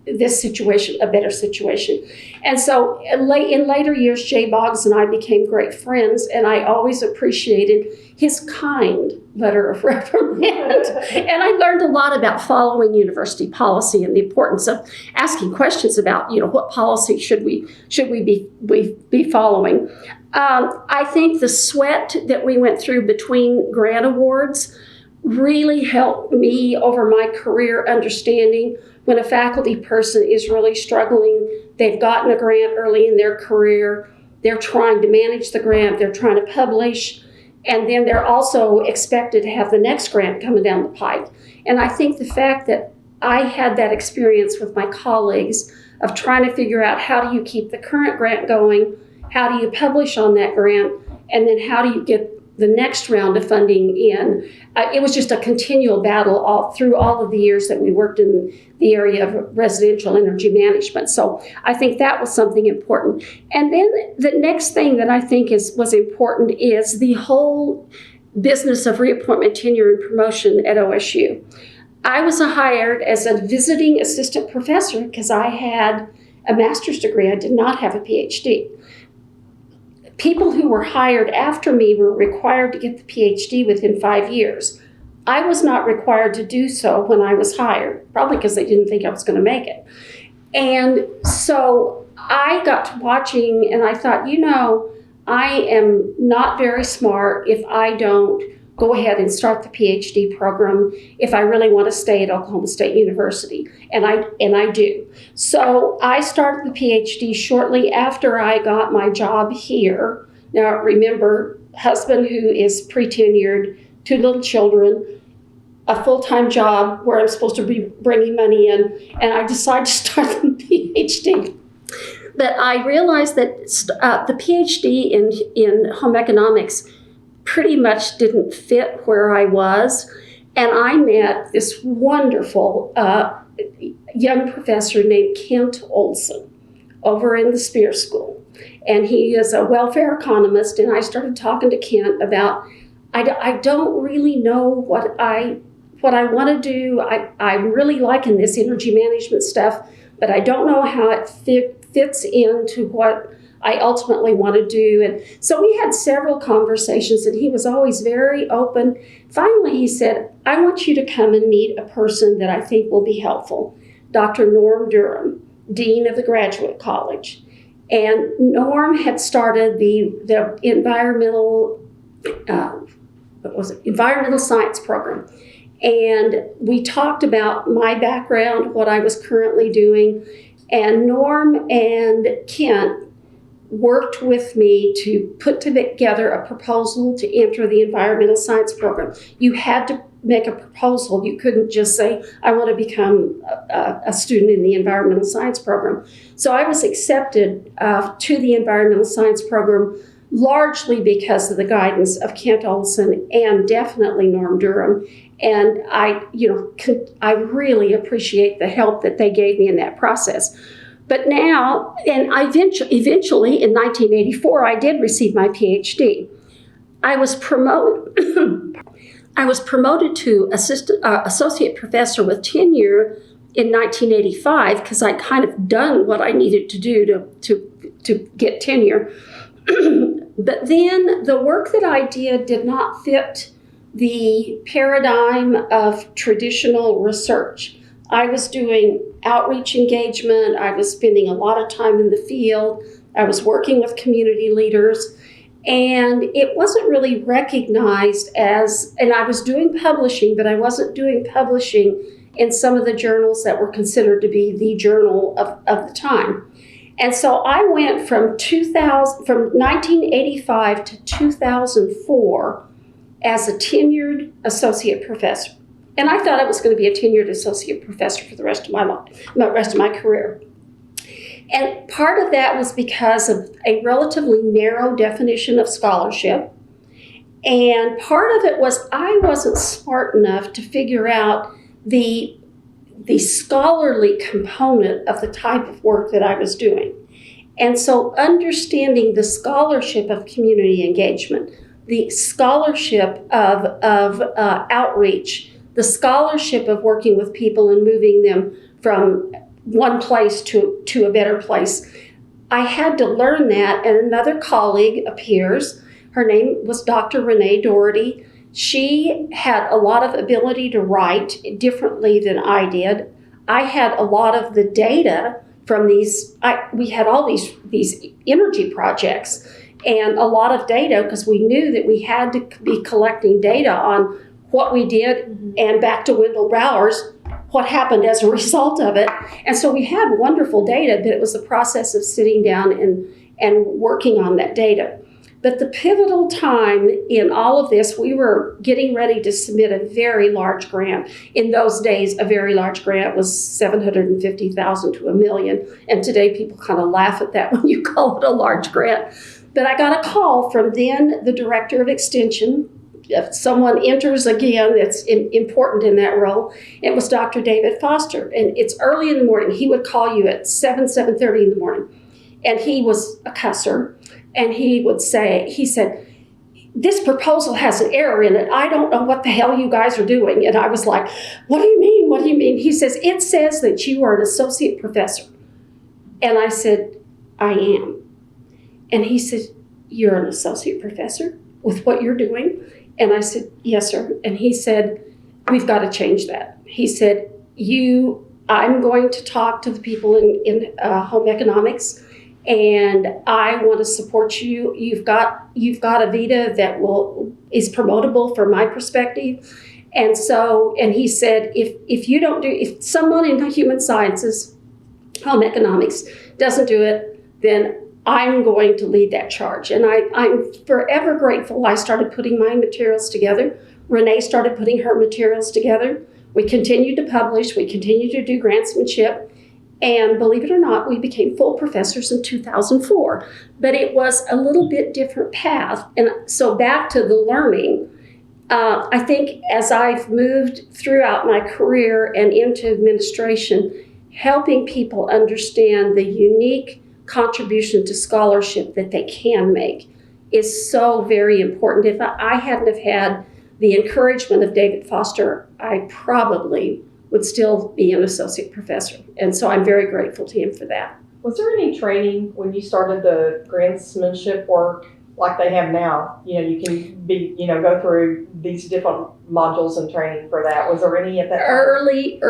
S2: this situation a better situation? And so in later years, Jay Boggs and I became great friends, and I always appreciated his kind letter of reprimand. And I learned a lot about following university policy and the importance of asking questions about, what policy should we be following. I think the sweat that we went through between grant awards really helped me over my career, understanding when a faculty person is really struggling, they've gotten a grant early in their career, they're trying to manage the grant, they're trying to publish, and then they're also expected to have the next grant coming down the pike. And I think the fact that I had that experience with my colleagues of trying to figure out how do you keep the current grant going, how do you publish on that grant, and then how do you get the next round of funding in. It was just a continual battle through all of the years that we worked in the area of residential energy management. So I think that was something important. And then the next thing that I think was important is the whole business of reappointment, tenure, and promotion at OSU. I was hired as a visiting assistant professor because I had a master's degree. I did not have a PhD. People who were hired after me were required to get the PhD within 5 years. I was not required to do so when I was hired, probably because they didn't think I was going to make it. And so I got to watching and I thought, I am not very smart if I don't go ahead and start the PhD program if I really want to stay at Oklahoma State University. And I do. So I started the PhD shortly after I got my job here. Now remember, husband who is pre-tenured, 2 little children, a full-time job where I'm supposed to be bringing money in, and I decided to start the PhD. But I realized that the PhD in home economics pretty much didn't fit where I was. And I met this wonderful young professor named Kent Olson over in the Spear School. And he is a welfare economist. And I started talking to Kent about, I don't really know what I want to do. I'm really liking this energy management stuff, but I don't know how it fits into what I ultimately want to do. And so we had several conversations, and he was always very open. Finally, he said, I want you to come and meet a person that I think will be helpful, Dr. Norm Durham, Dean of the Graduate College. And Norm had started the environmental science program. And we talked about my background, what I was currently doing, and Norm and Kent worked with me to put together a proposal to enter the environmental science program. You had to make a proposal. You couldn't just say, I want to become a student in the environmental science program. So I was accepted to the environmental science program largely because of the guidance of Kent Olson and definitely Norm Durham. And I really appreciate the help that they gave me in that process. But now, and I eventually in 1984, I did receive my PhD. I was promoted to associate professor with tenure in 1985 because I'd kind of done what I needed to do to get tenure. But then the work that I did not fit the paradigm of traditional research. I was doing outreach engagement. I was spending a lot of time in the field. I was working with community leaders. And it wasn't really recognized as, and I was doing publishing, but I wasn't doing publishing in some of the journals that were considered to be the journal of the time. And so I went from 1985 to 2004 as a tenured associate professor. And I thought I was going to be a tenured associate professor for the rest of my life, the rest of my career. And part of that was because of a relatively narrow definition of scholarship. And part of it was I wasn't smart enough to figure out the scholarly component of the type of work that I was doing. And so understanding the scholarship of community engagement, the scholarship of outreach, the scholarship of working with people and moving them from one place to a better place. I had to learn that, and another colleague appears. Her name was Dr. Renee Doherty. She had a lot of ability to write differently than I did. I had a lot of the data from these. We had all these energy projects and a lot of data because we knew that we had to be collecting data on what we did, and back to Wendell Brower's, what happened as a result of it. And so we had wonderful data, but it was the process of sitting down and working on that data. But the pivotal time in all of this, we were getting ready to submit a very large grant. In those days, a very large grant was $750,000 to $1 million. And today people kind of laugh at that when you call it a large grant. But I got a call from then the director of extension. If someone enters again that's important in that role, it was Dr. David Foster. And it's early in the morning. He would call you at 7:30 in the morning. And he was a cusser. And he said, this proposal has an error in it. I don't know what the hell you guys are doing. And I was like, what do you mean? What do you mean? He says, it says that you are an associate professor. And I said, I am. And he said, you're an associate professor with what you're doing? And I said, yes, sir. And he said, we've got to change that. He said, I'm going to talk to the people in home economics, and I want to support you. You've got a vita that is promotable from my perspective. And he said, if someone in the human sciences, home economics, doesn't do it, then I'm going to lead that charge. And I'm forever grateful. I started putting my materials together. Renee started putting her materials together. We continued to publish. We continued to do grantsmanship. And believe it or not, we became full professors in 2004. But it was a little bit different path. And so back to the learning, I think as I've moved throughout my career and into administration, helping people understand the unique contribution to scholarship that they can make is so very important. If I hadn't have had the encouragement of David Foster, I probably would still be an associate professor. And so I'm very grateful to him for that.
S1: Was there any training when you started the grantsmanship work like they have now? You can go through these different modules and training for that. Was there any at that time? Early,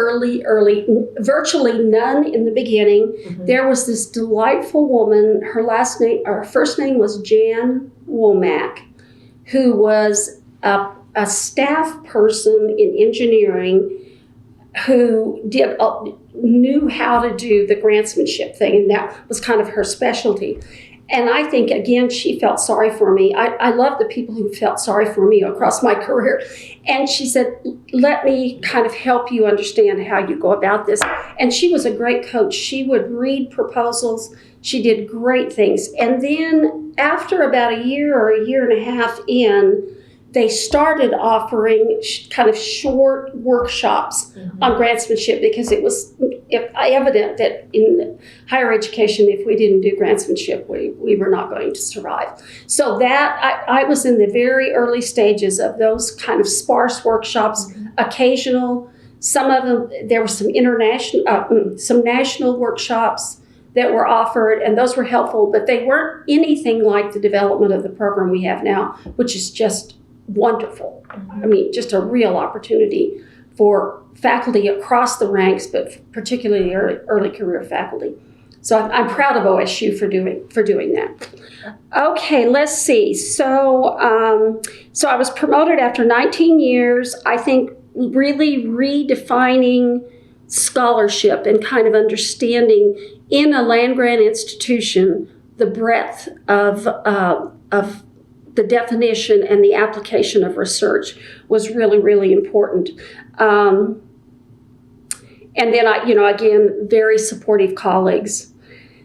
S2: virtually none in the beginning. Mm-hmm. There was this delightful woman, her first name was Jan Womack, who was a staff person in engineering who knew how to do the grantsmanship thing, and that was kind of her specialty. And I think, again, she felt sorry for me. I love the people who felt sorry for me across my career. And she said, let me kind of help you understand how you go about this. And she was a great coach. She would read proposals. She did great things. And then after about a year or a year and a half in, they started offering kind of short workshops on grantsmanship, because it was evident that in higher education, if we didn't do grantsmanship, we were not going to survive. So that I was in the very early stages of those kind of sparse workshops, occasional. Some of them, there were some some national workshops that were offered, and those were helpful, but they weren't anything like the development of the program we have now, which is just wonderful. I mean, just a real opportunity for faculty across the ranks, but particularly early career faculty. So I'm proud of OSU for doing that. Okay, let's see. So I was promoted after 19 years. I think really redefining scholarship and kind of understanding in a land-grant institution the breadth of the definition and the application of research was really, really important. And then again, very supportive colleagues.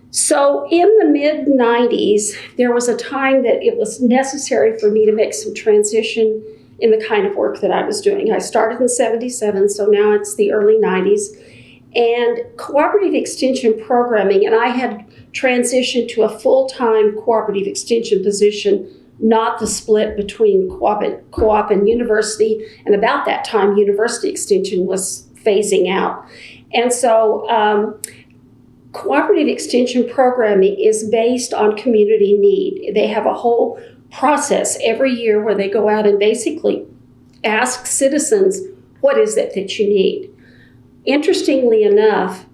S2: So in the mid-90s, there was a time that it was necessary for me to make some transition in the kind of work that I was doing. I started in '77, so now it's the early 90s. And cooperative extension programming, and I had transitioned to a full-time cooperative extension position, not the split between co-op and university. And about that time, university extension was phasing out. And so cooperative extension programming is based on community need. They have a whole process every year where they go out and basically ask citizens, what is it that you need? Interestingly enough,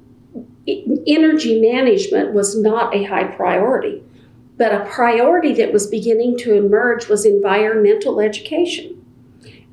S2: energy management was not a high priority, but a priority that was beginning to emerge was environmental education.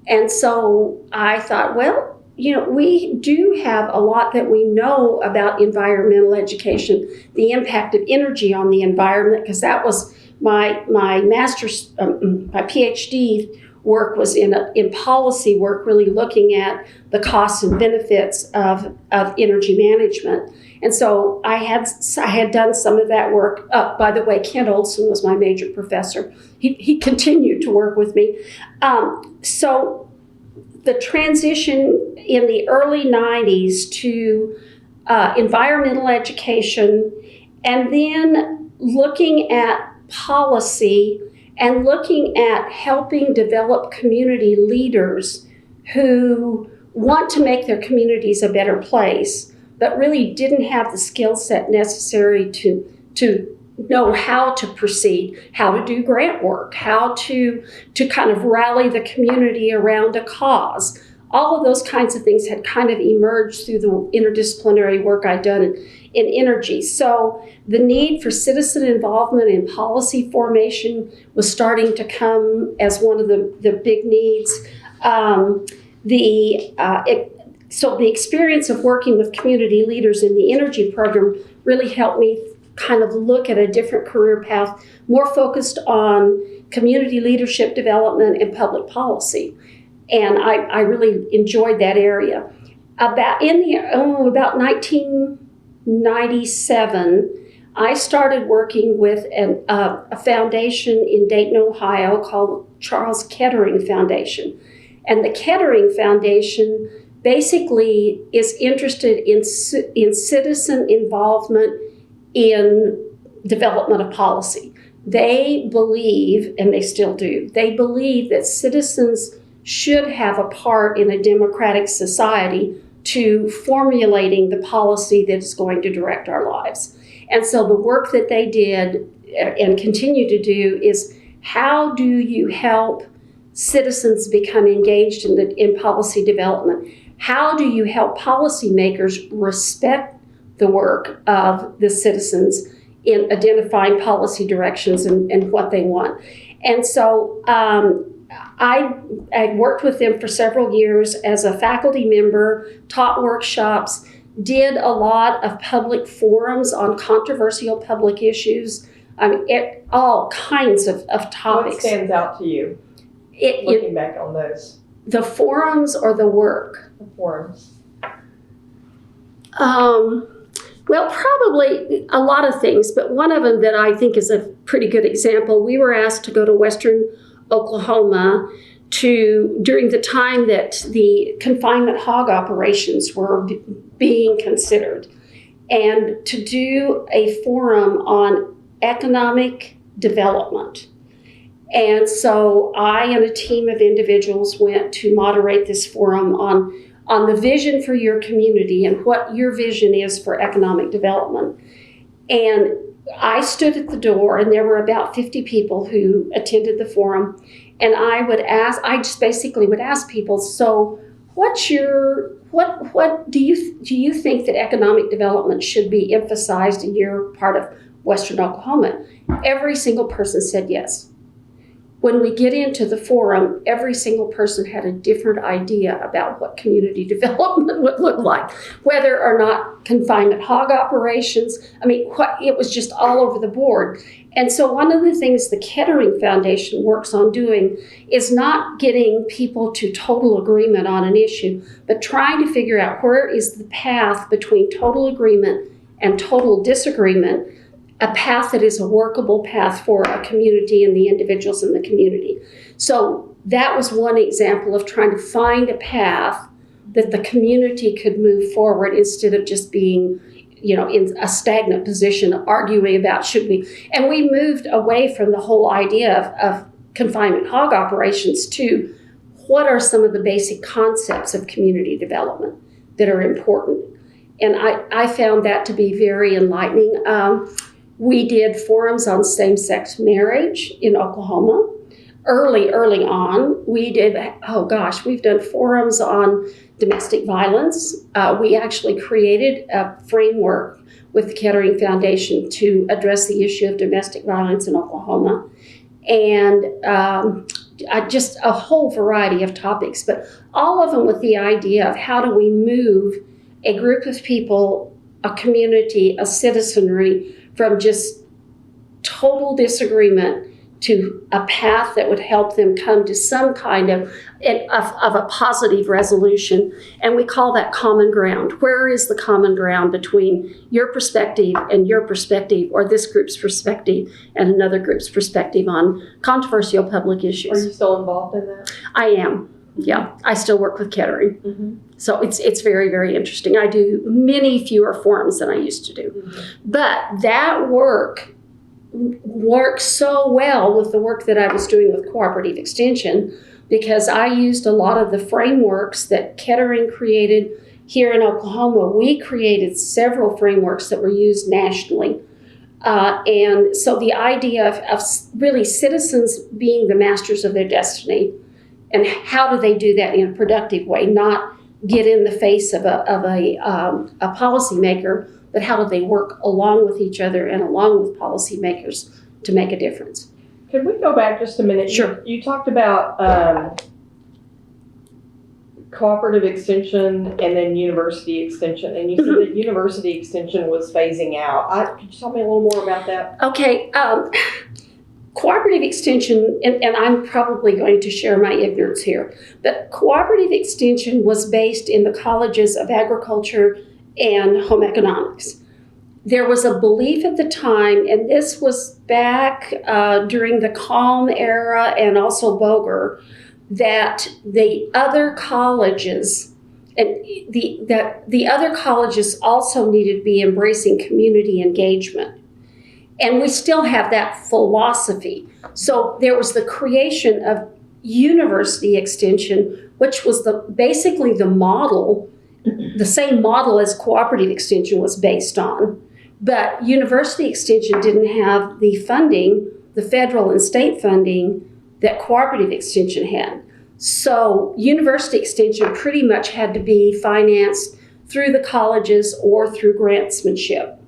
S2: And so I thought, well, we do have a lot that we know about environmental education, the impact of energy on the environment, because that was my master's, my PhD work was in policy work, really looking at the costs and benefits of energy management. And so I had done some of that work. By the way, Kent Olson was my major professor. He continued to work with me. So the transition in the early 90s to environmental education, and then looking at policy and looking at helping develop community leaders who want to make their communities a better place, but really didn't have the skill set necessary to know how to proceed, how to do grant work, how to kind of rally the community around a cause. All of those kinds of things had kind of emerged through the interdisciplinary work I'd done in energy. So the need for citizen involvement in policy formation was starting to come as one of the big needs. So the experience of working with community leaders in the energy program really helped me kind of look at a different career path, more focused on community leadership development and public policy. And I really enjoyed that area. About 1997, I started working with a foundation in Dayton, Ohio called Charles Kettering Foundation. And the Kettering Foundation basically is interested in citizen involvement in development of policy. They believe, and they still do, they believe that citizens should have a part in a democratic society to formulating the policy that is going to direct our lives. And so the work that they did and continue to do is, how do you help citizens become engaged in policy development? How do you help policymakers respect the work of the citizens in identifying policy directions and what they want? And so I worked with them for several years as a faculty member, taught workshops, did a lot of public forums on controversial public issues, all kinds of topics.
S1: What stands out to you looking back on those?
S2: The forums or the work?
S1: The forums.
S2: Well, probably a lot of things, but one of them that I think is a pretty good example, we were asked to go to Western Oklahoma during the time that the confinement hog operations were being considered, and to do a forum on economic development. And so I and a team of individuals went to moderate this forum on the vision for your community and what your vision is for economic development. And I stood at the door, and there were about 50 people who attended the forum. And I just basically would ask people, so what do you think that economic development should be emphasized in your part of Western Oklahoma? Every single person said yes. When we get into the forum, every single person had a different idea about what community development would look like, whether or not confinement hog operations. I mean, it was just all over the board. And so one of the things the Kettering Foundation works on doing is not getting people to total agreement on an issue, but trying to figure out where is the path between total agreement and total disagreement, a path that is a workable path for a community and the individuals in the community. So that was one example of trying to find a path that the community could move forward instead of just being, in a stagnant position, arguing about should we. And we moved away from the whole idea of confinement hog operations to what are some of the basic concepts of community development that are important. And I found that to be very enlightening. We did forums on same-sex marriage in Oklahoma. Early on, we've done forums on domestic violence. We actually created a framework with the Kettering Foundation to address the issue of domestic violence in Oklahoma. And just a whole variety of topics, but all of them with the idea of how do we move a group of people, a community, a citizenry, from just total disagreement to a path that would help them come to some kind of a positive resolution. And we call that common ground. Where is the common ground between your perspective and your perspective, or this group's perspective and another group's perspective on controversial public issues?
S1: Are you still involved in that?
S2: I am. Yeah, I still work with Kettering.
S1: Mm-hmm.
S2: So it's very, very interesting. I do many fewer forums than I used to do. Mm-hmm. But that work works so well with the work that I was doing with cooperative extension, because I used a lot of the frameworks that Kettering created here in Oklahoma. We created several frameworks that were used nationally. And so the idea of really citizens being the masters of their destiny, and how do they do that in a productive way, not get in the face of a policymaker, but how do they work along with each other and along with policymakers to make a difference?
S1: Could we go back just a minute?
S2: Sure.
S1: You talked about cooperative extension and then university extension, and you said that university extension was phasing out. Could you tell me a little more about that?
S2: Okay. Cooperative extension, and I'm probably going to share my ignorance here, but cooperative extension was based in the colleges of agriculture and home economics. There was a belief at the time, and this was back during the Calm era and also Boger, that the other colleges also needed to be embracing community engagement. And we still have that philosophy. So there was the creation of university extension, which was basically the model, the same model as cooperative extension was based on. But university extension didn't have the funding, the federal and state funding, that cooperative extension had. So university extension pretty much had to be financed through the colleges or through grantsmanship.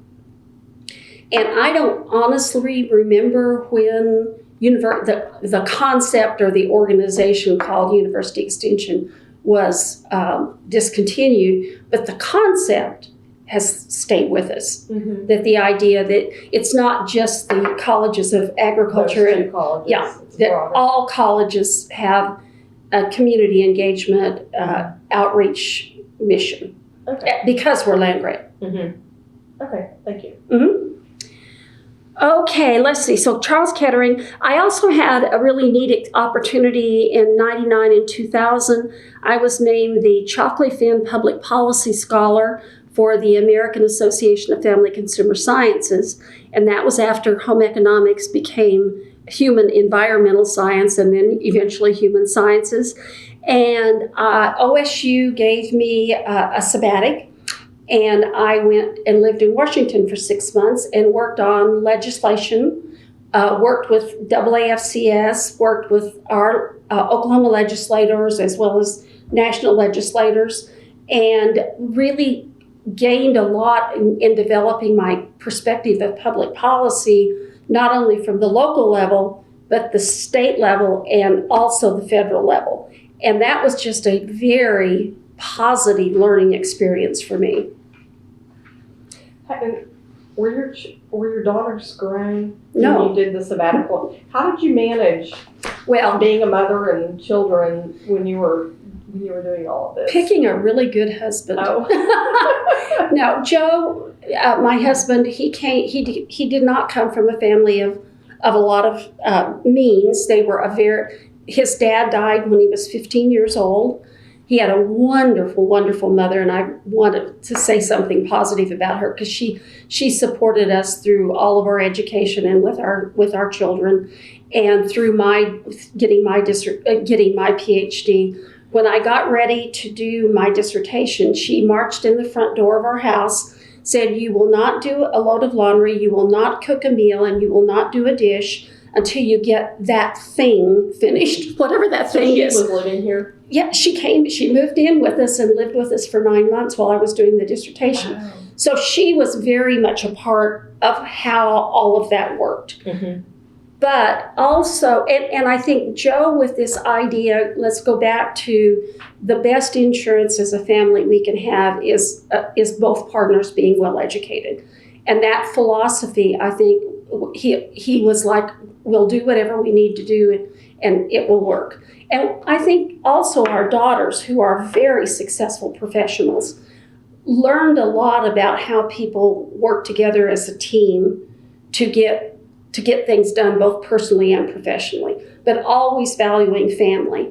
S2: And I don't honestly remember when the concept or the organization called University Extension was discontinued, but the concept has stayed with us. Mm-hmm. That the idea that it's not just the colleges of agriculture and
S1: colleges.
S2: Yeah, that all colleges have a community engagement outreach mission. Okay. Because we're land grant.
S1: Mm-hmm. Okay, thank you.
S2: Okay, let's see. So Charles Kettering, I also had a really neat opportunity in 99 and 2000. I was named the Chalkley Finn Public Policy Scholar for the American Association of Family Consumer Sciences. And that was after home economics became human environmental science and then eventually human sciences. And OSU gave me a sabbatic. And I went and lived in Washington for 6 months and worked on legislation, worked with AAFCS, worked with our Oklahoma legislators as well as national legislators, and really gained a lot in developing my perspective of public policy, not only from the local level, but the state level and also the federal level. And that was just a very positive learning experience for me.
S1: And were your daughters grown
S2: No.
S1: when you did the sabbatical? How did you manage being a mother and children when you were doing all of this?
S2: Picking a really good husband.
S1: Oh.
S2: No, Joe, my husband, he did not come from a family of a lot of means. They were his dad died when he was 15 years old. He had a wonderful, wonderful mother, and I wanted to say something positive about her because she supported us through all of our education and with our children, and through getting my PhD. When I got ready to do my dissertation, she marched in the front door of our house, said, "You will not do a load of laundry, you will not cook a meal, and you will not do a dish until you get that thing finished," whatever that thing is.
S1: She was living here?
S2: Yeah, she moved in with us and lived with us for 9 months while I was doing the dissertation.
S1: Wow.
S2: So she was very much a part of how all of that worked.
S1: Mm-hmm.
S2: But also, and I think Joe, with this idea, let's go back to the best insurance as a family we can have is both partners being well educated. And that philosophy, I think, he was like, we'll do whatever we need to do and it will work. And I think also our daughters, who are very successful professionals, learned a lot about how people work together as a team to get things done both personally and professionally, but always valuing family.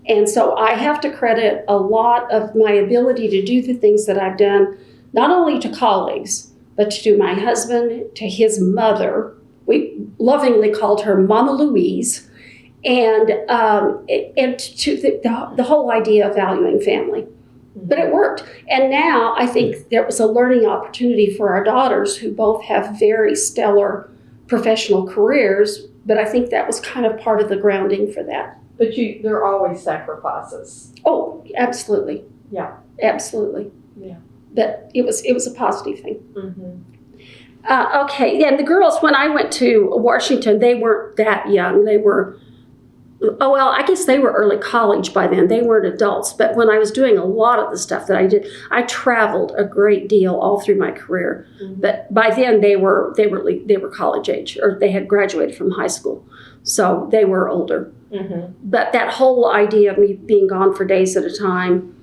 S2: And so I have to credit a lot of my ability to do the things that I've done, not only to colleagues, but to my husband, to his mother. We lovingly called her Mama Louise, and to the whole idea of valuing family. But it worked. And now I think there was a learning opportunity for our daughters, who both have very stellar professional careers, but I think that was kind of part of the grounding for that.
S1: But there are always sacrifices.
S2: Oh, absolutely.
S1: Yeah.
S2: Absolutely.
S1: Yeah.
S2: But it was a positive thing.
S1: Mm-hmm.
S2: Okay, and the girls, when I went to Washington, they weren't that young. They were, I guess they were early college by then. They weren't adults. But when I was doing a lot of the stuff that I did, I traveled a great deal all through my career. Mm-hmm. But by then they were college age, or they had graduated from high school, so they were older. Mm-hmm. But that whole idea of me being gone for days at a time,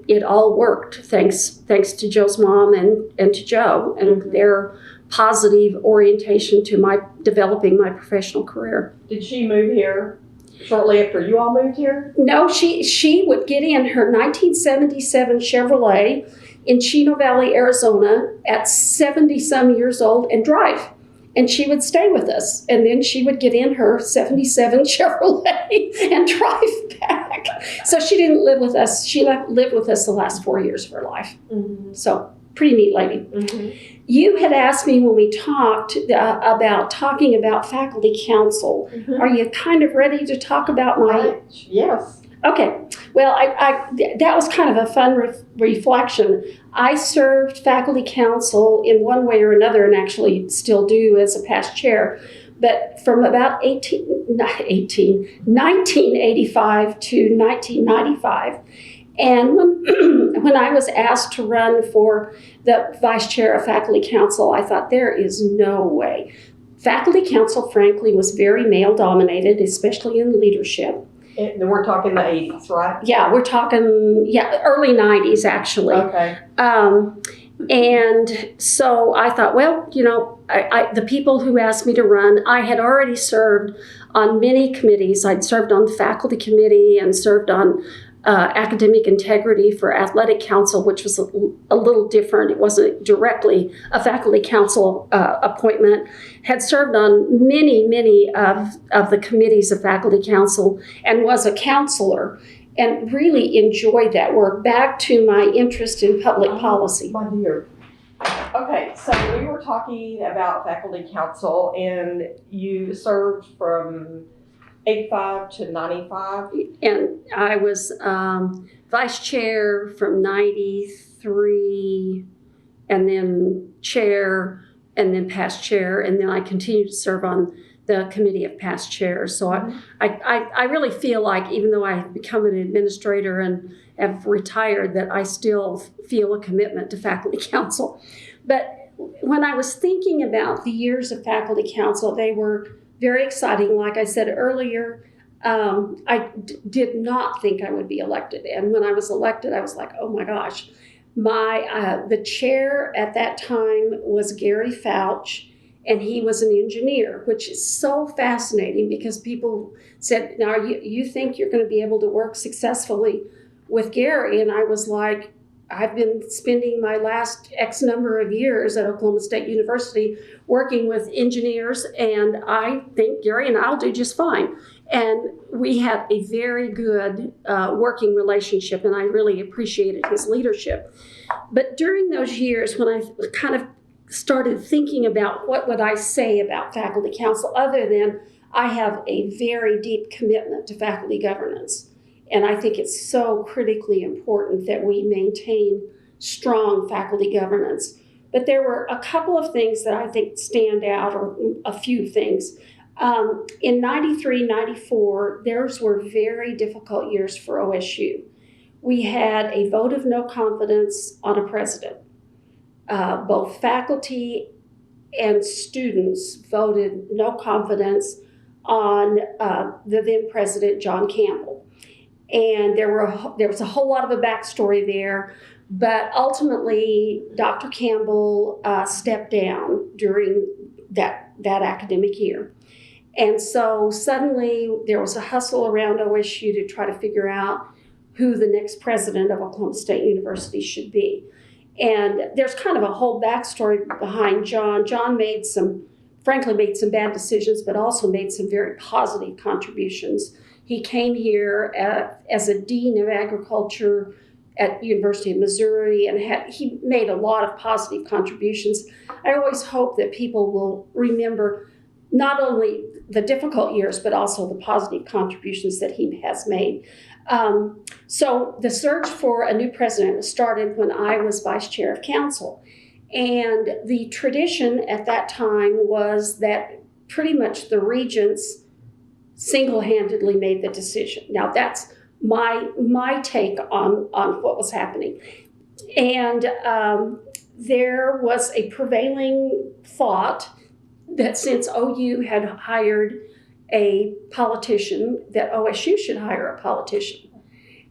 S2: it all worked thanks to Joe's mom and to Joe and mm-hmm. their positive orientation to developing my professional career.
S1: Did she move here shortly after you all moved here?
S2: No, she would get in her 1977 Chevrolet in Chino Valley, Arizona at 70-some years old and drive. And she would stay with us. And then she would get in her 77 Chevrolet and drive back. So she didn't live with us. She lived with us the last 4 years of her life. Mm-hmm. So pretty neat lady. Mm-hmm. You had asked me when we talked about talking about faculty council. Mm-hmm. Are you kind of ready to talk about my...
S1: Yes.
S2: Okay. Well, that was kind of a fun reflection. I served faculty council in one way or another, and actually still do as a past chair. But from about 1985 to 1995. And when I was asked to run for the vice chair of faculty council, I thought, there is no way. Faculty council, frankly, was very male-dominated, especially in leadership.
S1: And we're talking the 80s, right?
S2: Yeah, we're talking, early 90s, actually.
S1: Okay.
S2: And so I thought, well, the people who asked me to run, I had already served on many committees. I'd served on the faculty committee and served on academic integrity for athletic council, which was a little different. It wasn't directly a faculty council appointment. Had served on many of the committees of faculty council and was a counselor and really enjoyed that work. Back to my interest in public policy.
S1: My dear. Okay, so we were talking about faculty council, and you served from 85 to 95.
S2: And I was vice chair from 93, and then chair, and then past chair, and then I continued to serve on the committee of past chairs. So I really feel like, even though I have become an administrator and have retired, that I still feel a commitment to faculty council. But when I was thinking about the years of faculty council, they were very exciting. Like I said earlier, I did not think I would be elected. And when I was elected, I was like, oh my gosh. The chair at that time was Gary Fouch, and he was an engineer, which is so fascinating because people said, now you think you're going to be able to work successfully with Gary? And I was like, I've been spending my last X number of years at Oklahoma State University working with engineers, and I think Gary and I'll do just fine. And we had a very good working relationship, and I really appreciated his leadership. But during those years, when I kind of started thinking about what would I say about faculty council, other than I have a very deep commitment to faculty governance. And I think it's so critically important that we maintain strong faculty governance. But there were a couple of things that I think stand out, or a few things. In 93, 94, those were very difficult years for OSU. We had a vote of no confidence on a president. Both faculty and students voted no confidence on the then president, John Campbell. And there was a whole lot of a backstory there, but ultimately Dr. Campbell stepped down during that academic year. And so suddenly there was a hustle around OSU to try to figure out who the next president of Oklahoma State University should be. And there's kind of a whole backstory behind John. John frankly made some bad decisions, but also made some very positive contributions. He came here as a dean of agriculture at University of Missouri, and he made a lot of positive contributions. I always hope that people will remember not only the difficult years, but also the positive contributions that he has made. So the search for a new president started when I was vice chair of council. And the tradition at that time was that pretty much the regents single-handedly made the decision. Now that's my take on what was happening. And there was a prevailing thought that since OU had hired a politician, that OSU should hire a politician.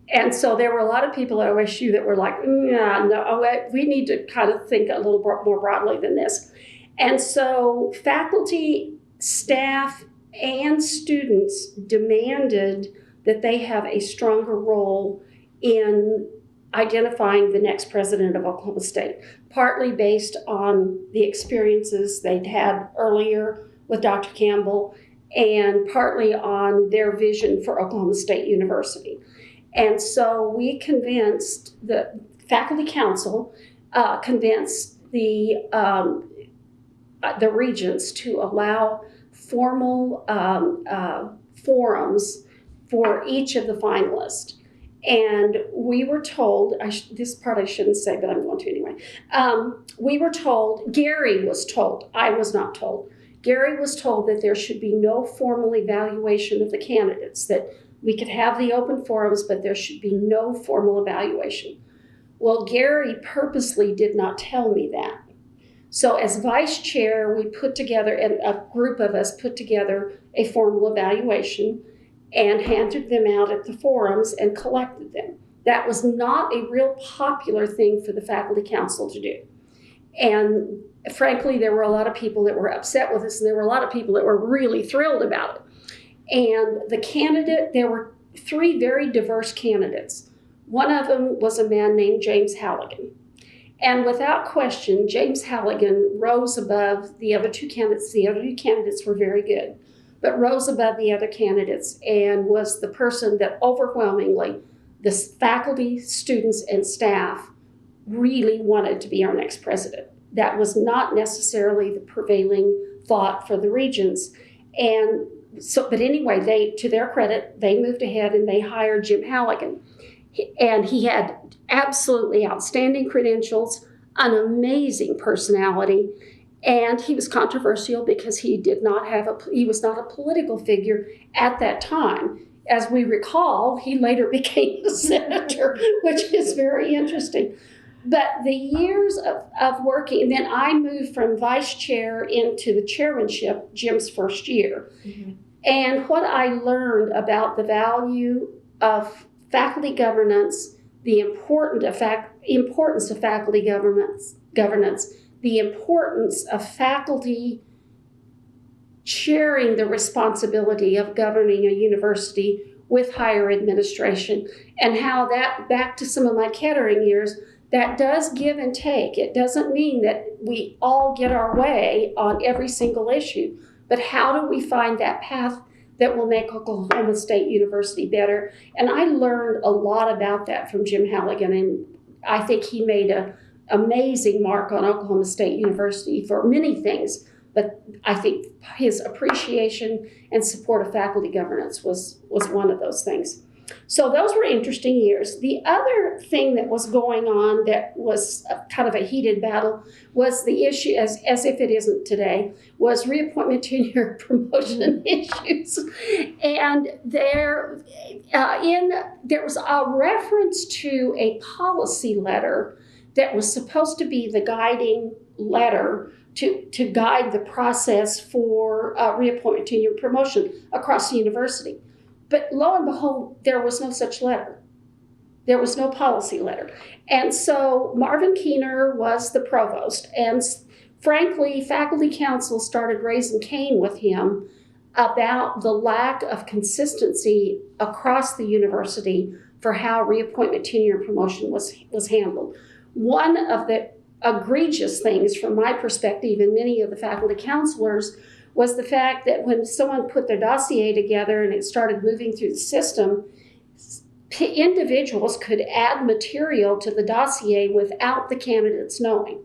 S2: And so there were a lot of people at OSU that were like, no, we need to kind of think a little more broadly than this. And so faculty, staff, and students demanded that they have a stronger role in identifying the next president of Oklahoma State, partly based on the experiences they'd had earlier with Dr. Campbell, and partly on their vision for Oklahoma State University. And so we convinced the faculty council, convinced the regents to allow formal forums for each of the finalists. And we were told, this part I shouldn't say, but I'm going to anyway. We were told, Gary was told, I was not told. Gary was told that there should be no formal evaluation of the candidates, that we could have the open forums, but there should be no formal evaluation. Well, Gary purposely did not tell me that. So as vice chair, we put together, and a group of us put together a formal evaluation and handed them out at the forums and collected them. That was not a real popular thing for the faculty council to do. And frankly, there were a lot of people that were upset with us, and there were a lot of people that were really thrilled about it. And there were 3 very diverse candidates. One of them was a man named James Halligan. And without question, James Halligan rose above the other 2 candidates. The other 2 candidates were very good, but rose above the other candidates and was the person that overwhelmingly the faculty, students, and staff really wanted to be our next president. That was not necessarily the prevailing thought for the regents. And so, but anyway, to their credit, they moved ahead and they hired Jim Halligan. And he had absolutely outstanding credentials, an amazing personality, and he was controversial because he was not a political figure at that time. As we recall, he later became a senator, which is very interesting. But the years of working, and then I moved from vice chair into the chairmanship Jim's first year. Mm-hmm. And what I learned about the value of faculty governance, the importance of faculty governance, the importance of faculty sharing the responsibility of governing a university with higher administration, and how that, back to some of my Kettering years, that does give and take. It doesn't mean that we all get our way on every single issue, but how do we find that path that will make Oklahoma State University better? And I learned a lot about that from Jim Halligan, and I think he made an amazing mark on Oklahoma State University for many things, but I think his appreciation and support of faculty governance was one of those things. So those were interesting years. The other thing that was going on that was kind of a heated battle was the issue, as if it isn't today, was reappointment, tenure, promotion issues. And there was a reference to a policy letter that was supposed to be the guiding letter to guide the process for reappointment, tenure, promotion across the university. But lo and behold, there was no such letter. There was no policy letter. And so Marvin Keener was the provost. And frankly, faculty council started raising Cain with him about the lack of consistency across the university for how reappointment, tenure, and promotion was handled. One of the egregious things from my perspective and many of the faculty counselors was the fact that when someone put their dossier together and it started moving through the system, individuals could add material to the dossier without the candidates knowing.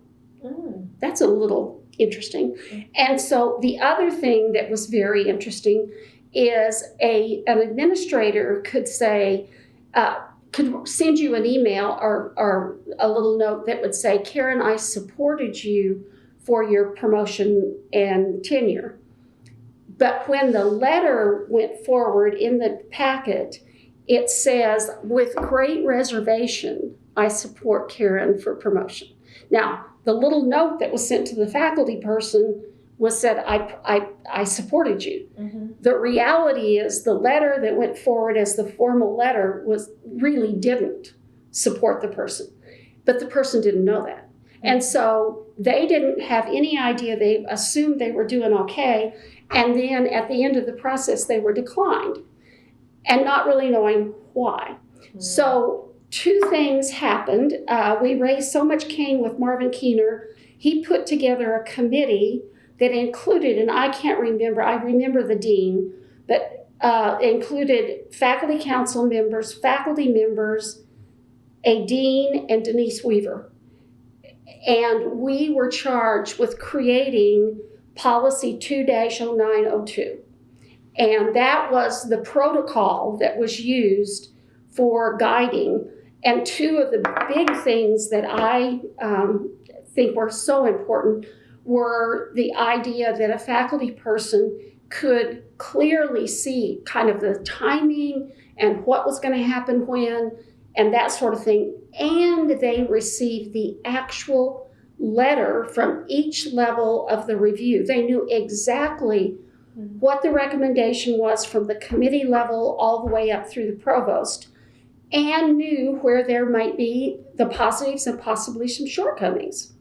S2: That's a little interesting. And so the other thing that was very interesting is an administrator could say, could send you an email or a little note that would say, Karen, I supported you for your promotion and tenure. But when the letter went forward in the packet, it says, with great reservation, I support Karen for promotion. Now, the little note that was sent to the faculty person said, I supported you. Mm-hmm. The reality is the letter that went forward as the formal letter really didn't support the person, but the person didn't know that. Mm-hmm. And so they didn't have any idea. They assumed they were doing okay. And then at the end of the process, they were declined and not really knowing why. Mm-hmm. So 2 things happened. We raised so much Cain with Marvin Keener. He put together a committee that included, and I remember the dean, but included faculty council members, faculty members, a dean, and Denise Weaver. And we were charged with creating policy 2-0902. And that was the protocol that was used for guiding. And 2 of the big things that I think were so important were the idea that a faculty person could clearly see kind of the timing and what was going to happen when and that sort of thing. And they received the actual letter from each level of the review. They knew exactly what the recommendation was from the committee level all the way up through the provost, and knew where there might be the positives and possibly some shortcomings.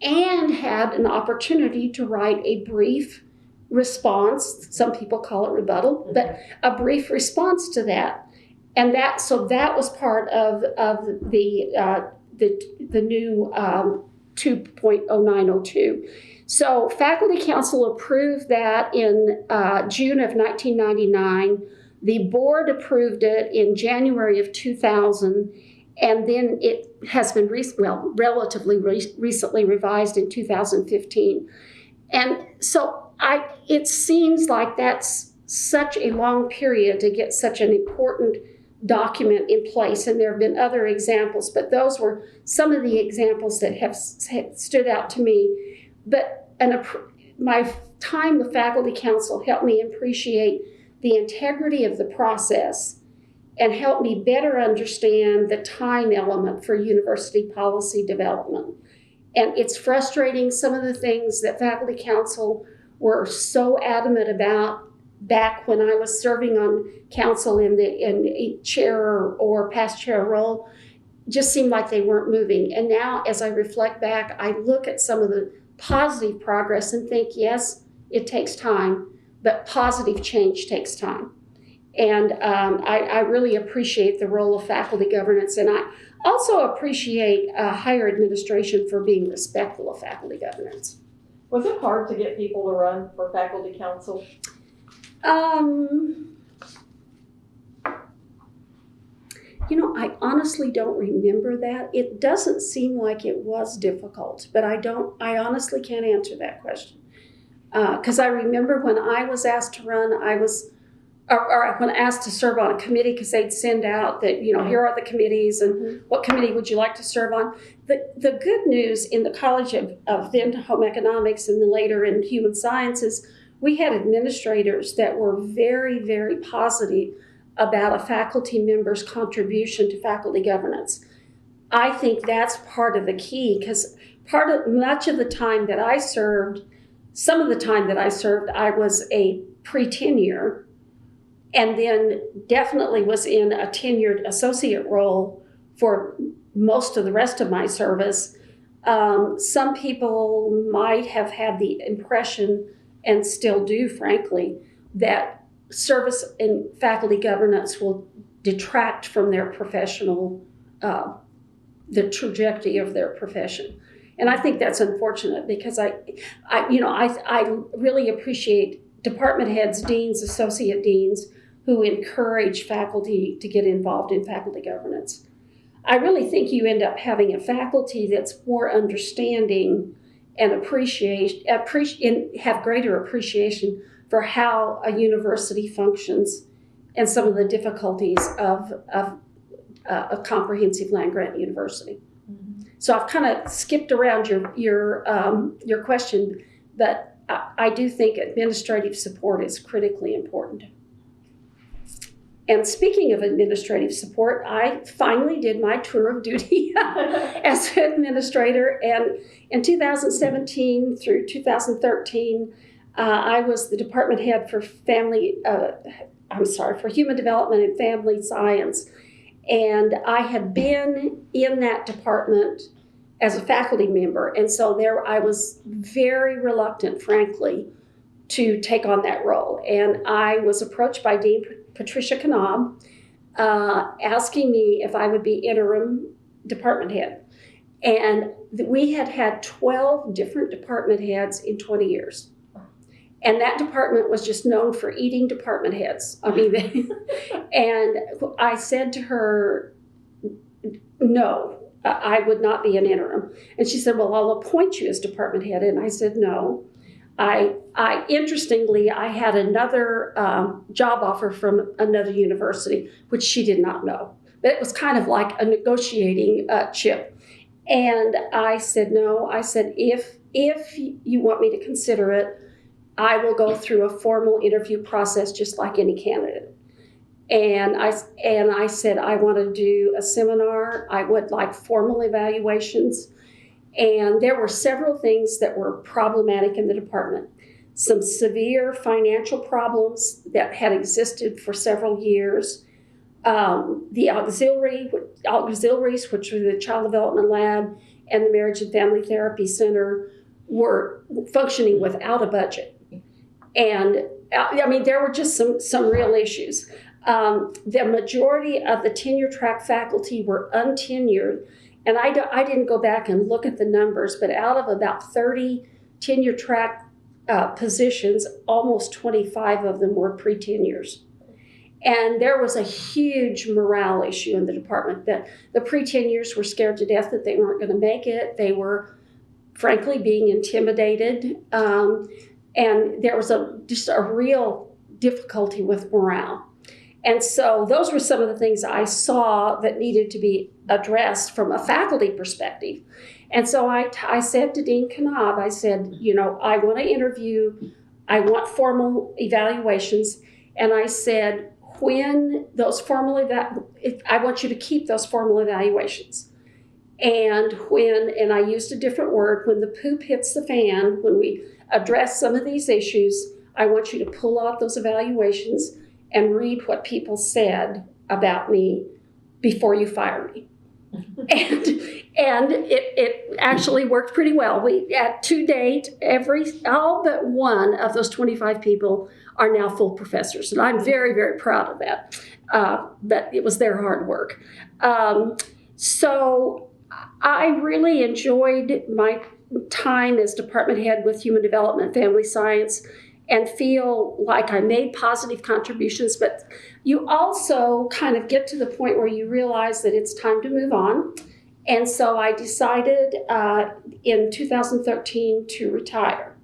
S2: and had an opportunity to write a brief response. Some people call it rebuttal, but a brief response to that. And so that was part of the new 2.0902. So Faculty Council approved that in June of 1999. The board approved it in January of 2000, and then it has been relatively recently revised in 2015. And so it seems like that's such a long period to get such an important document in place, and there have been other examples, but those were some of the examples that have stood out to me. But my time with Faculty Council helped me appreciate the integrity of the process and helped me better understand the time element for university policy development. And it's frustrating, some of the things that Faculty Council were so adamant about back when I was serving on council in the chair or past chair role, just seemed like they weren't moving. And now, as I reflect back, I look at some of the positive progress and think, yes, it takes time, but positive change takes time. And I really appreciate the role of faculty governance, and I also appreciate higher administration for being respectful of faculty governance.
S1: Was it hard to get people to run for Faculty Council?
S2: I honestly don't remember that. It doesn't seem like it was difficult, but I honestly can't answer that question. Because I remember when I was asked to run, or when asked to serve on a committee, because they'd send out that, here are the committees and what committee would you like to serve on. The good news in the College of then Home Economics and then later in Human Sciences, we had administrators that were very, very positive about a faculty member's contribution to faculty governance. I think that's part of the key, because much of the time that I served, some of the time that I served, I was a pre-tenure, and then definitely was in a tenured associate role for most of the rest of my service. Some people might have had the impression, and still do, frankly, that service in faculty governance will detract from their professional, the trajectory of their profession. And I think that's unfortunate, because I really appreciate department heads, deans, associate deans who encourage faculty to get involved in faculty governance. I really think you end up having a faculty that's more understanding and have greater appreciation for how a university functions and some of the difficulties of a comprehensive land-grant university. Mm-hmm. So I've kind of skipped around your question, but I do think administrative support is critically important. And speaking of administrative support, I finally did my tour of duty as administrator. And in 2017 through 2013, I was the department head for Human Development and Family Science. And I had been in that department as a faculty member. And so I was very reluctant, frankly, to take on that role. And I was approached by Dean Patricia Knob, asking me if I would be interim department head. And we had 12 different department heads in 20 years. And that department was just known for eating department heads. And I said to her, no, I would not be an interim. And she said, well, I'll appoint you as department head. And I said, no. Interestingly, I had another job offer from another university, which she did not know. But it was kind of like a negotiating chip. And I said, no. I said, if you want me to consider it, I will go through a formal interview process just like any candidate. And I said, I want to do a seminar. I would like formal evaluations. And there were several things that were problematic in the department. Some severe financial problems that had existed for several years. The auxiliaries, which were the Child Development Lab and the Marriage and Family Therapy Center were functioning without a budget. And I mean, there were just some real issues. The majority of the tenure track faculty were untenured, and I didn't go back and look at the numbers, but out of about 30 tenure track positions, almost 25 of them were pre-tenures. And there was a huge morale issue in the department that the pre-tenures were scared to death that they weren't going to make it. They were, frankly, being intimidated. And there was just a real difficulty with morale. And so those were some of the things I saw that needed to be addressed from a faculty perspective. And so I said to Dean Knab, I said, I want to interview, I want formal evaluations. And I said, when those I want you to keep those formal evaluations. And I used a different word, when the poop hits the fan, when we address some of these issues, I want you to pull out those evaluations and read what people said about me before you fire me. and it actually worked pretty well. To date, all but one of those 25 people are now full professors, and I'm very, very proud of that. But it was their hard work. So I really enjoyed my time as department head with Human Development, Family Science, and feel like I made positive contributions. But you also kind of get to the point where you realize that it's time to move on. And so I decided in 2013 to retire.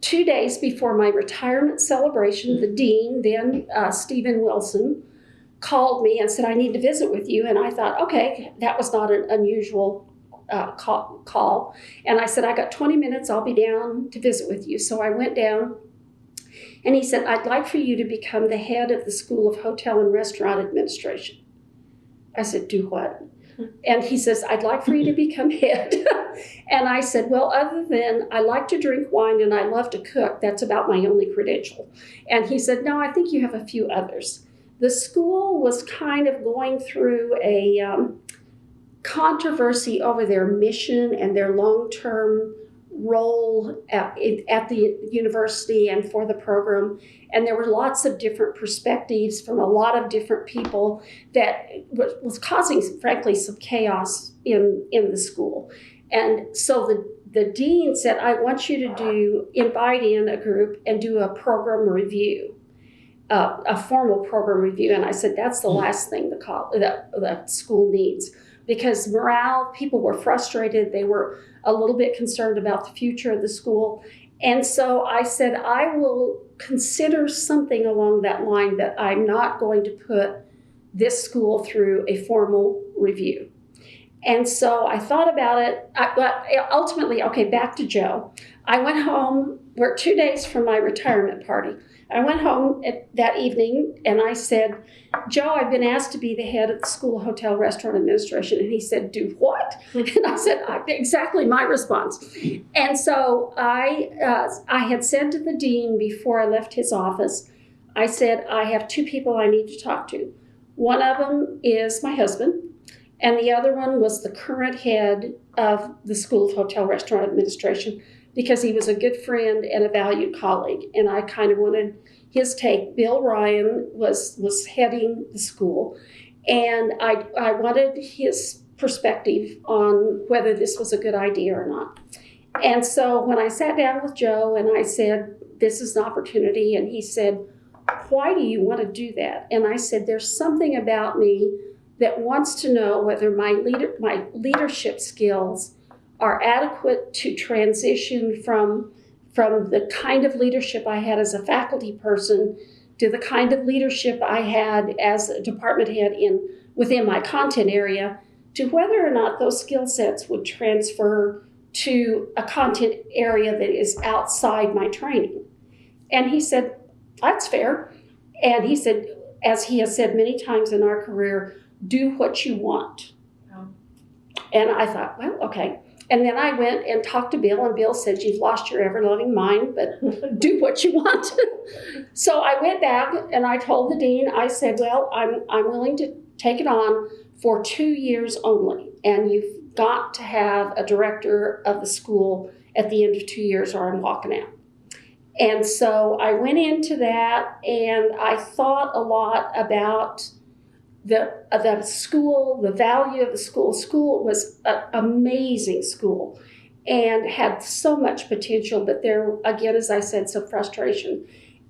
S2: 2 days before my retirement celebration, the dean, then Stephen Wilson, called me and said, I need to visit with you. And I thought, okay, that was not an unusual call. And I said, I got 20 minutes, I'll be down to visit with you. So I went down, and he said, I'd like for you to become the head of the School of Hotel and Restaurant Administration. I said, do what? And he says, I'd like for you to become head. And I said, well, other than I like to drink wine and I love to cook, that's about my only credential. And he said, no, I think you have a few others. The school was kind of going through a controversy over their mission and their long-term role at the university and for the program. And there were lots of different perspectives from a lot of different people that was causing, frankly, some chaos in the school. And so the dean said, I want you to invite in a group and do a program review, a formal program review. And I said, that's the last thing the school needs. Because morale, people were frustrated. They were a little bit concerned about the future of the school. And so I said, I will consider something along that line, that I'm not going to put this school through a formal review. And so I thought about it, but ultimately, okay, back to Joe. I went home, we're 2 days from my retirement party. I went home that evening and I said, Joe, I've been asked to be the head of the School of Hotel Restaurant Administration. And he said, do what? And I said, exactly my response. And so I had said to the dean before I left his office, I said, I have two people I need to talk to. One of them is my husband, and the other one was the current head of the School of Hotel Restaurant Administration, because he was a good friend and a valued colleague. And I kind of wanted his take. Bill Ryan was heading the school, and I wanted his perspective on whether this was a good idea or not. And so when I sat down with Joe and I said, this is an opportunity, and he said, why do you want to do that? And I said, there's something about me that wants to know whether my leadership skills are adequate to transition from the kind of leadership I had as a faculty person to the kind of leadership I had as a department head within my content area, to whether or not those skill sets would transfer to a content area that is outside my training. And he said, that's fair. And he said, as he has said many times in our career, do what you want. Oh. And I thought, well, okay. And then I went and talked to Bill, and Bill said, you've lost your ever-loving mind, but do what you want. So I went back and I told the dean, I said, well, I'm willing to take it on for 2 years only. And got to have a director of the school at the end of 2 years or I'm walking out. And so I went into that, and I thought a lot about the school, the value of the school. School was an amazing school and had so much potential, but there, again, as I said, some frustration.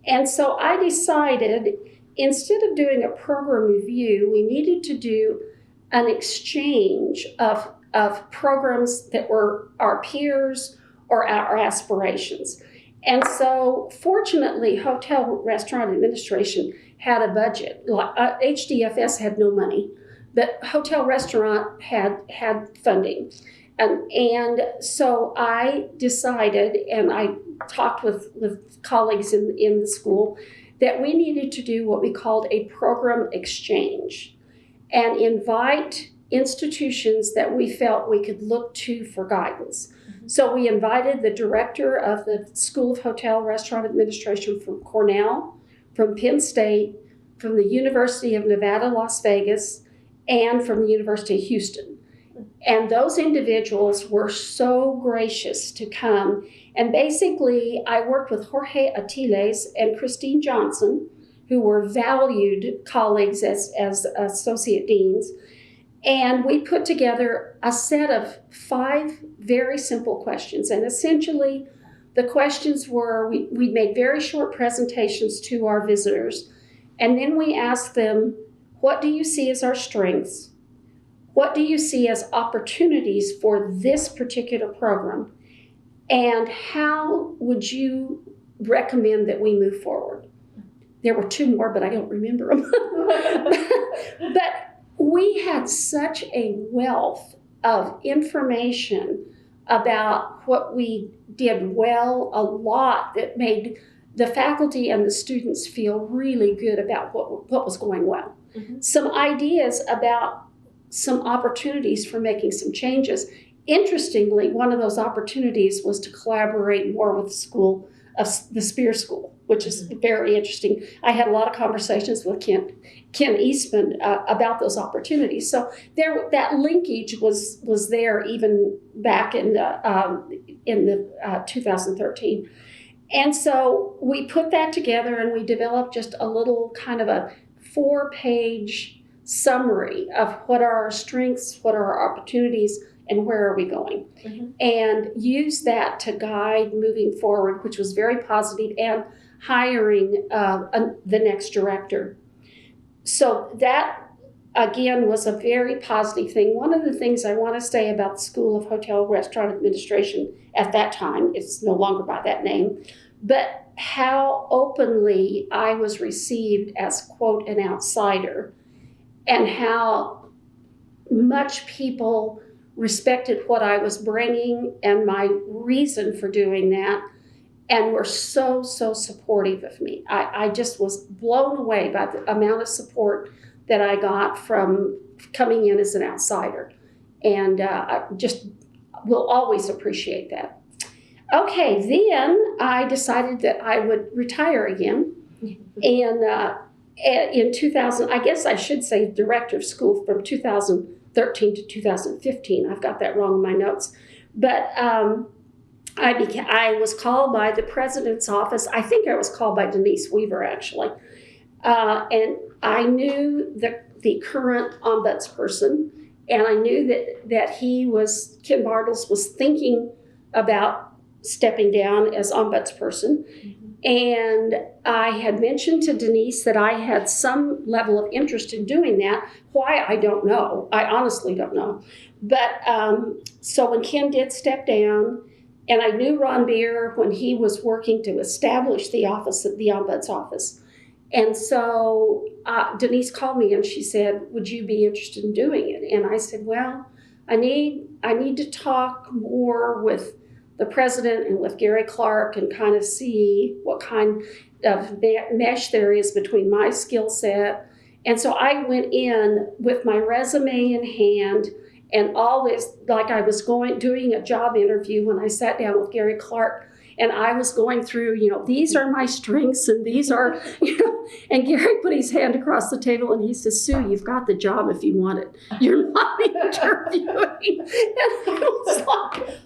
S2: And so I decided, instead of doing a program review, we needed to do an exchange of programs that were our peers or our aspirations. And so, fortunately, Hotel Restaurant Administration had a budget. HDFS had no money, but Hotel Restaurant had funding. And so I decided, and I talked with colleagues in the school, that we needed to do what we called a program exchange and invite institutions that we felt we could look to for guidance. So we invited the director of the School of Hotel Restaurant Administration from Cornell, from Penn State, from the University of Nevada, Las Vegas, and from the University of Houston. And those individuals were so gracious to come. And basically, I worked with Jorge Atiles and Christine Johnson, who were valued colleagues as associate deans. And we put together a set of 5 very simple questions. And essentially, the questions were, we made very short presentations to our visitors. And then we asked them, what do you see as our strengths? What do you see as opportunities for this particular program? And how would you recommend that we move forward? There were 2 more, but I don't remember them. But we had such a wealth of information about what we did well, a lot that made the faculty and the students feel really good about what was going well. Mm-hmm. Some ideas about some opportunities for making some changes. Interestingly, one of those opportunities was to collaborate more with the school of the Spear School, which is very interesting. I had a lot of conversations with Ken Eastman about those opportunities. So that linkage was there even back in the 2013. And so we put that together and we developed just a little kind of a 4-page summary of what are our strengths, what are our opportunities, and where are we going? Mm-hmm. And use that to guide moving forward, which was very positive, and hiring the next director. So that, again, was a very positive thing. One of the things I want to say about the School of Hotel Restaurant Administration at that time, it's no longer by that name, but how openly I was received as, quote, an outsider, and how much people respected what I was bringing and my reason for doing that, and were so supportive of me. I just was blown away by the amount of support that I got from coming in as an outsider, and I just will always appreciate that. Okay, then I decided that I would retire again, and in 2000, I guess I should say director of school from 2013 to 2015. I've got that wrong in my notes. But I was called by the president's office. I think I was called by Denise Weaver, actually. And I knew the current ombudsperson, and I knew that Ken Bartles was thinking about stepping down as ombudsperson. Mm-hmm. And I had mentioned to Denise that I had some level of interest in doing that. Why, I don't know. I honestly don't know. But so when Ken did step down, and I knew Ron Beer when he was working to establish the office, the Ombuds office. And so Denise called me and she said, would you be interested in doing it? And I said, well, I need to talk more with the president and with Gary Clark and kind of see what kind of mesh there is between my skill set. And so I went in with my resume in hand and all this, like I was doing a job interview when I sat down with Gary Clark. And I was going through, these are my strengths and these are, and Gary put his hand across the table and he says, Sue, you've got the job if you want it. You're not interviewing. And I was like,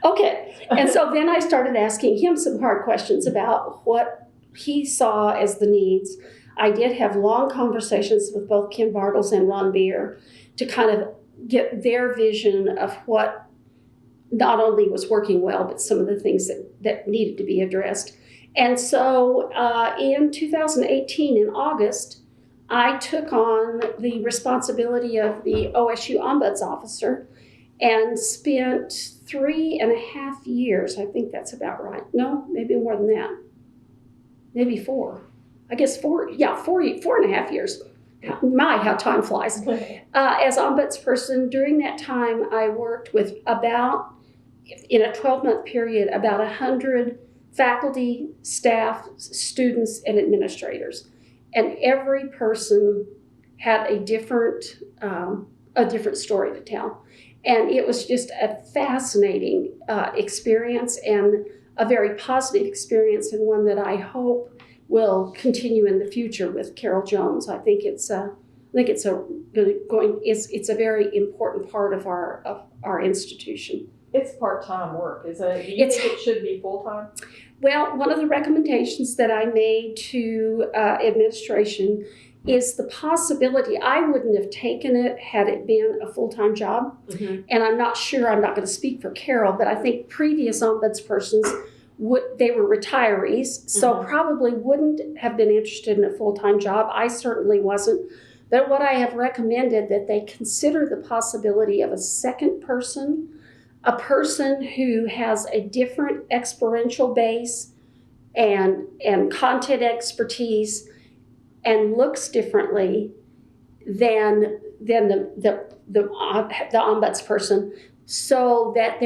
S2: okay. And so then I started asking him some hard questions about what he saw as the needs. I did have long conversations with both Kim Bartles and Ron Beer to kind of get their vision of what not only was working well, but some of the things that needed to be addressed. And so in 2018, in August, I took on the responsibility of the OSU Ombuds Officer and spent 3.5 years, I think that's about right. No, maybe more than that. Maybe 4. I guess 4.5 years. My, how time flies. As ombudsperson, during that time, I worked with in a 12-month period, about 100 faculty, staff, students, and administrators. And every person had a different story to tell. And it was just a fascinating experience and a very positive experience, and one that I hope will continue in the future with Carol Jones. I think it's a very important part of our institution.
S1: It's part-time work, isn't it? Do you think it should be full-time?
S2: Well, one of the recommendations that I made to administration is the possibility. I wouldn't have taken it had it been a full-time job. Mm-hmm. And I'm not going to speak for Carol, but I think previous ombudspersons, they were retirees, so mm-hmm. probably wouldn't have been interested in a full-time job. I certainly wasn't. But what I have recommended that they consider the possibility of a second person, a person who has a different experiential base and content expertise and looks differently than the ombudsperson, so that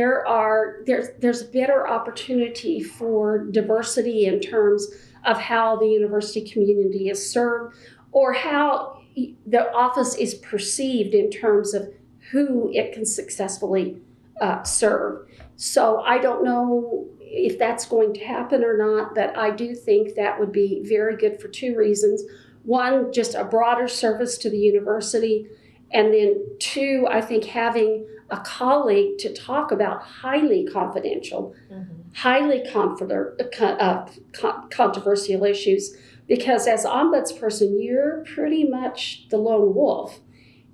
S2: there's better opportunity for diversity in terms of how the university community is served, or how the office is perceived in terms of who it can successfully serve. So I don't know if that's going to happen or not, but I do think that would be very good for 2 reasons. 1, just a broader service to the university, and then 2, I think having a colleague to talk about highly confidential, mm-hmm. highly controversial issues, because as ombudsperson, you're pretty much the lone wolf,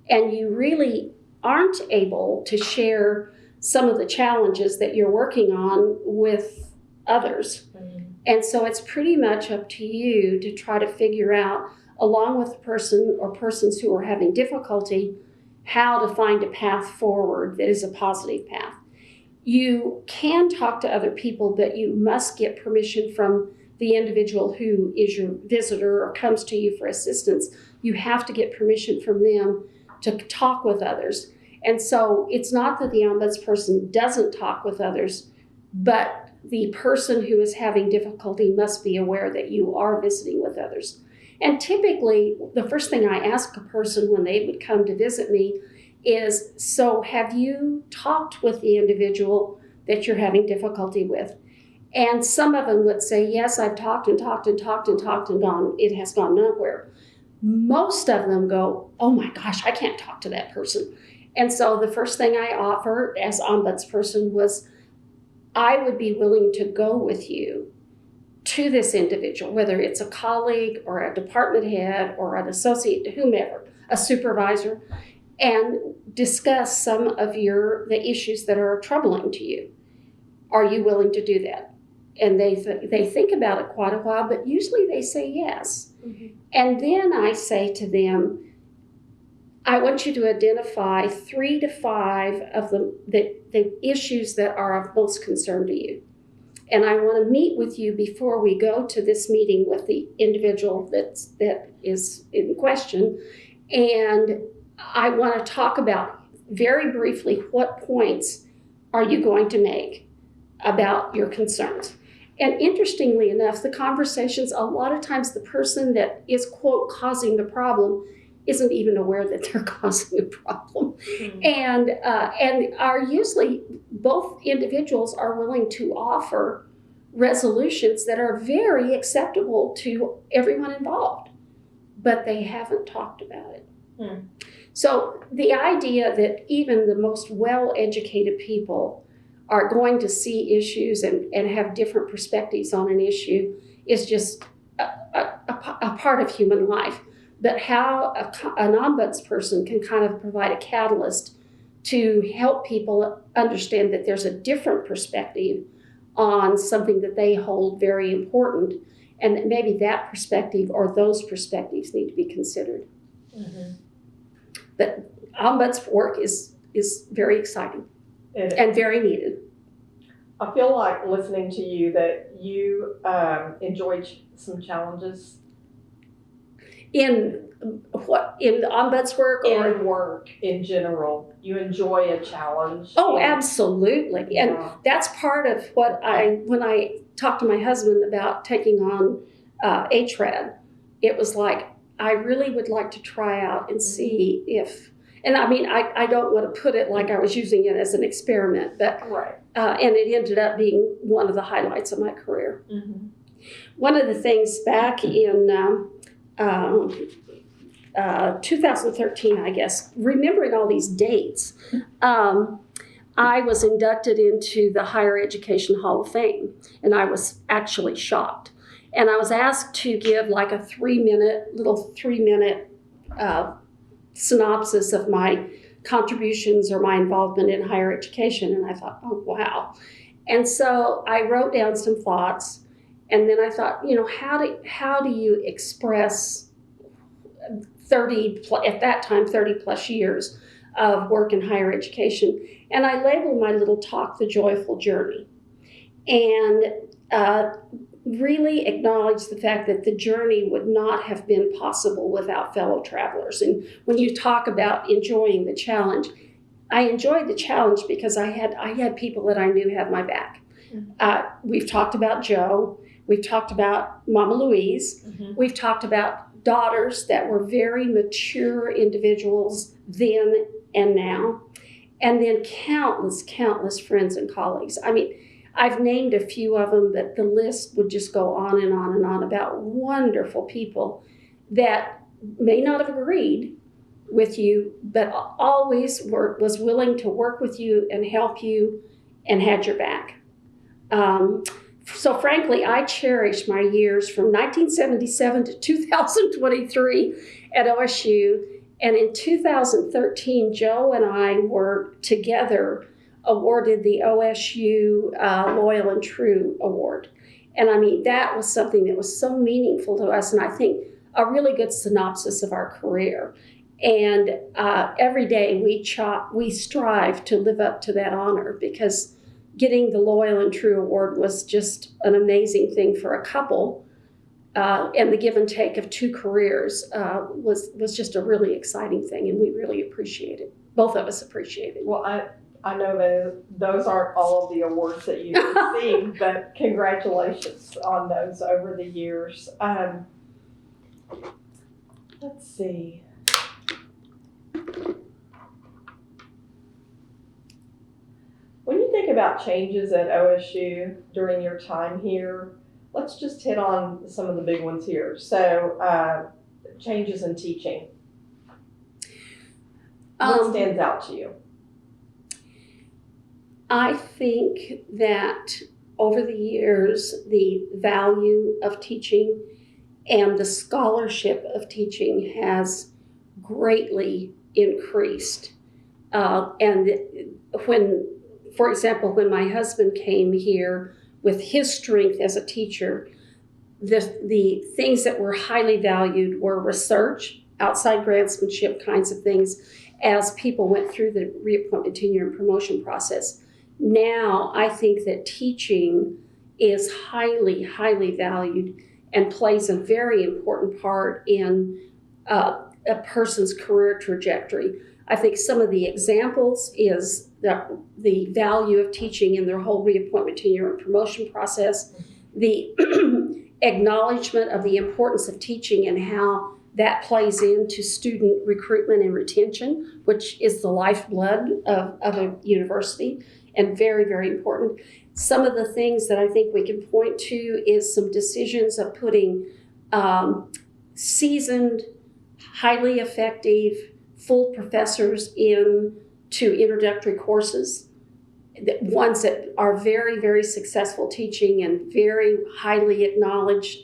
S2: and you really aren't able to share some of the challenges that you're working on with others. Mm-hmm. And so it's pretty much up to you to try to figure out, along with the person or persons who are having difficulty, how to find a path forward that is a positive path. You can talk to other people, but you must get permission from the individual who is your visitor or comes to you for assistance. You have to get permission from them to talk with others. And so it's not that the ombudsperson doesn't talk with others, but the person who is having difficulty must be aware that you are visiting with others. And typically, the first thing I ask a person when they would come to visit me is, so have you talked with the individual that you're having difficulty with? And some of them would say, yes, I've talked and talked and talked and talked and it has gone nowhere. Most of them go, oh my gosh, I can't talk to that person. And so the first thing I offered as ombudsperson was, I would be willing to go with you to this individual, whether it's a colleague or a department head or an associate, whomever, a supervisor, and discuss some of the issues that are troubling to you. Are you willing to do that? And they think about it quite a while, but usually they say yes. Mm-hmm. And then I say to them, I want you to identify 3 to 5 of the issues that are of most concern to you. And I want to meet with you before we go to this meeting with the individual that is in question. And I want to talk about very briefly what points are you going to make about your concerns. And interestingly enough, the conversations, a lot of times the person that is, quote, causing the problem isn't even aware that they're causing a problem. Mm-hmm. And are usually, both individuals are willing to offer resolutions that are very acceptable to everyone involved, but they haven't talked about it. So the idea that even the most well-educated people are going to see issues and have different perspectives on an issue is just a part of human life. But how an ombudsperson can kind of provide a catalyst to help people understand that there's a different perspective on something that they hold very important, and that maybe that perspective or those perspectives need to be considered. But ombuds work is very exciting and very needed.
S1: I feel like listening to you that you enjoyed some challenges
S2: In the ombuds work or
S1: in work in general. You enjoy a challenge.
S2: Oh, absolutely. And that's part of what when I talked to my husband about taking on OOHRP, it was like, I really would like to try out and see if, and I mean, I don't want to put it like I was using it as an experiment, but, and it ended up being one of the highlights of my career. One of the things back in 2013, I guess, remembering all these dates, I was inducted into the Higher Education Hall of Fame, and I was actually shocked. And I was asked to give like a 3-minute synopsis of my contributions or my involvement in higher education, and I thought, oh, wow. And so I wrote down some thoughts, and then I thought, how do you express 30 plus years of work in higher education? And I labeled my little talk The Joyful Journey, and really acknowledge the fact that the journey would not have been possible without fellow travelers. And when you talk about enjoying the challenge, I enjoyed the challenge because I had people that I knew had my back. We've talked about Joe. We've talked about Mama Louise. We've talked about daughters that were very mature individuals then and now. And then countless friends and colleagues. I mean, I've named a few of them, but the list would just go on and on and on about wonderful people that may not have agreed with you, but always was willing to work with you and help you and had your back. So frankly, I cherish my years from 1977 to 2023 at OSU. And in 2013, Joe and I were together awarded the OSU Loyal and True Award. And I mean, that was something that was so meaningful to us, and I think a really good synopsis of our career. And every day we strive to live up to that honor, because getting the Loyal and True Award was just an amazing thing for a couple. And the give and take of 2 careers was just a really exciting thing, and we really appreciate it. Both of us appreciate it.
S1: Well, I know that those aren't all of the awards that you've received, but congratulations on those over the years. Let's see. When you think about changes at OSU during your time here, let's just hit on some of the big ones here. So, changes in teaching. What stands out to you?
S2: I think that over the years, the value of teaching and the scholarship of teaching has greatly increased. And for example, when my husband came here with his strength as a teacher, the things that were highly valued were research, outside grantsmanship kinds of things, as people went through the reappointment, tenure, and promotion process. Now, I think that teaching is highly, highly valued and plays a very important part in a person's career trajectory. I think some of the examples is the value of teaching in their whole reappointment, tenure, and promotion process, the acknowledgement of the importance of teaching and how that plays into student recruitment and retention, which is the lifeblood of a university. and very, very important. Some of the things that I think we can point to is some decisions of putting seasoned, highly effective, full professors into introductory courses, ones that are very, very successful teaching and very highly acknowledged.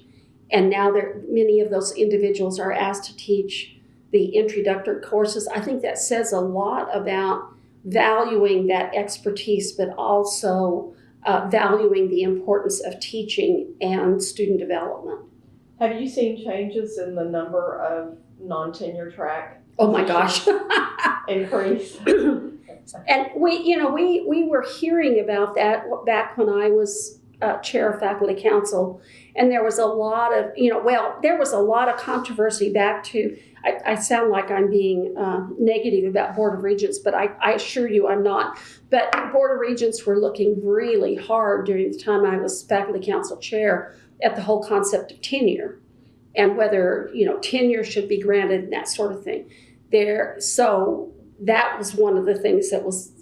S2: And now many of those individuals are asked to teach the introductory courses. I think that says a lot about valuing that expertise, but also valuing the importance of teaching and student development.
S1: Have you seen changes in the number of non-tenure track?
S2: Oh my gosh.
S1: Increase.
S2: And we were hearing about that back when I was chair of faculty council, and there was a lot of, there was a lot of controversy back to, I sound like I'm being negative about Board of Regents, but I assure you I'm not. But Board of Regents were looking really hard during the time I was faculty council chair at the whole concept of tenure and whether, tenure should be granted and that sort of thing. So that was one of the things that was,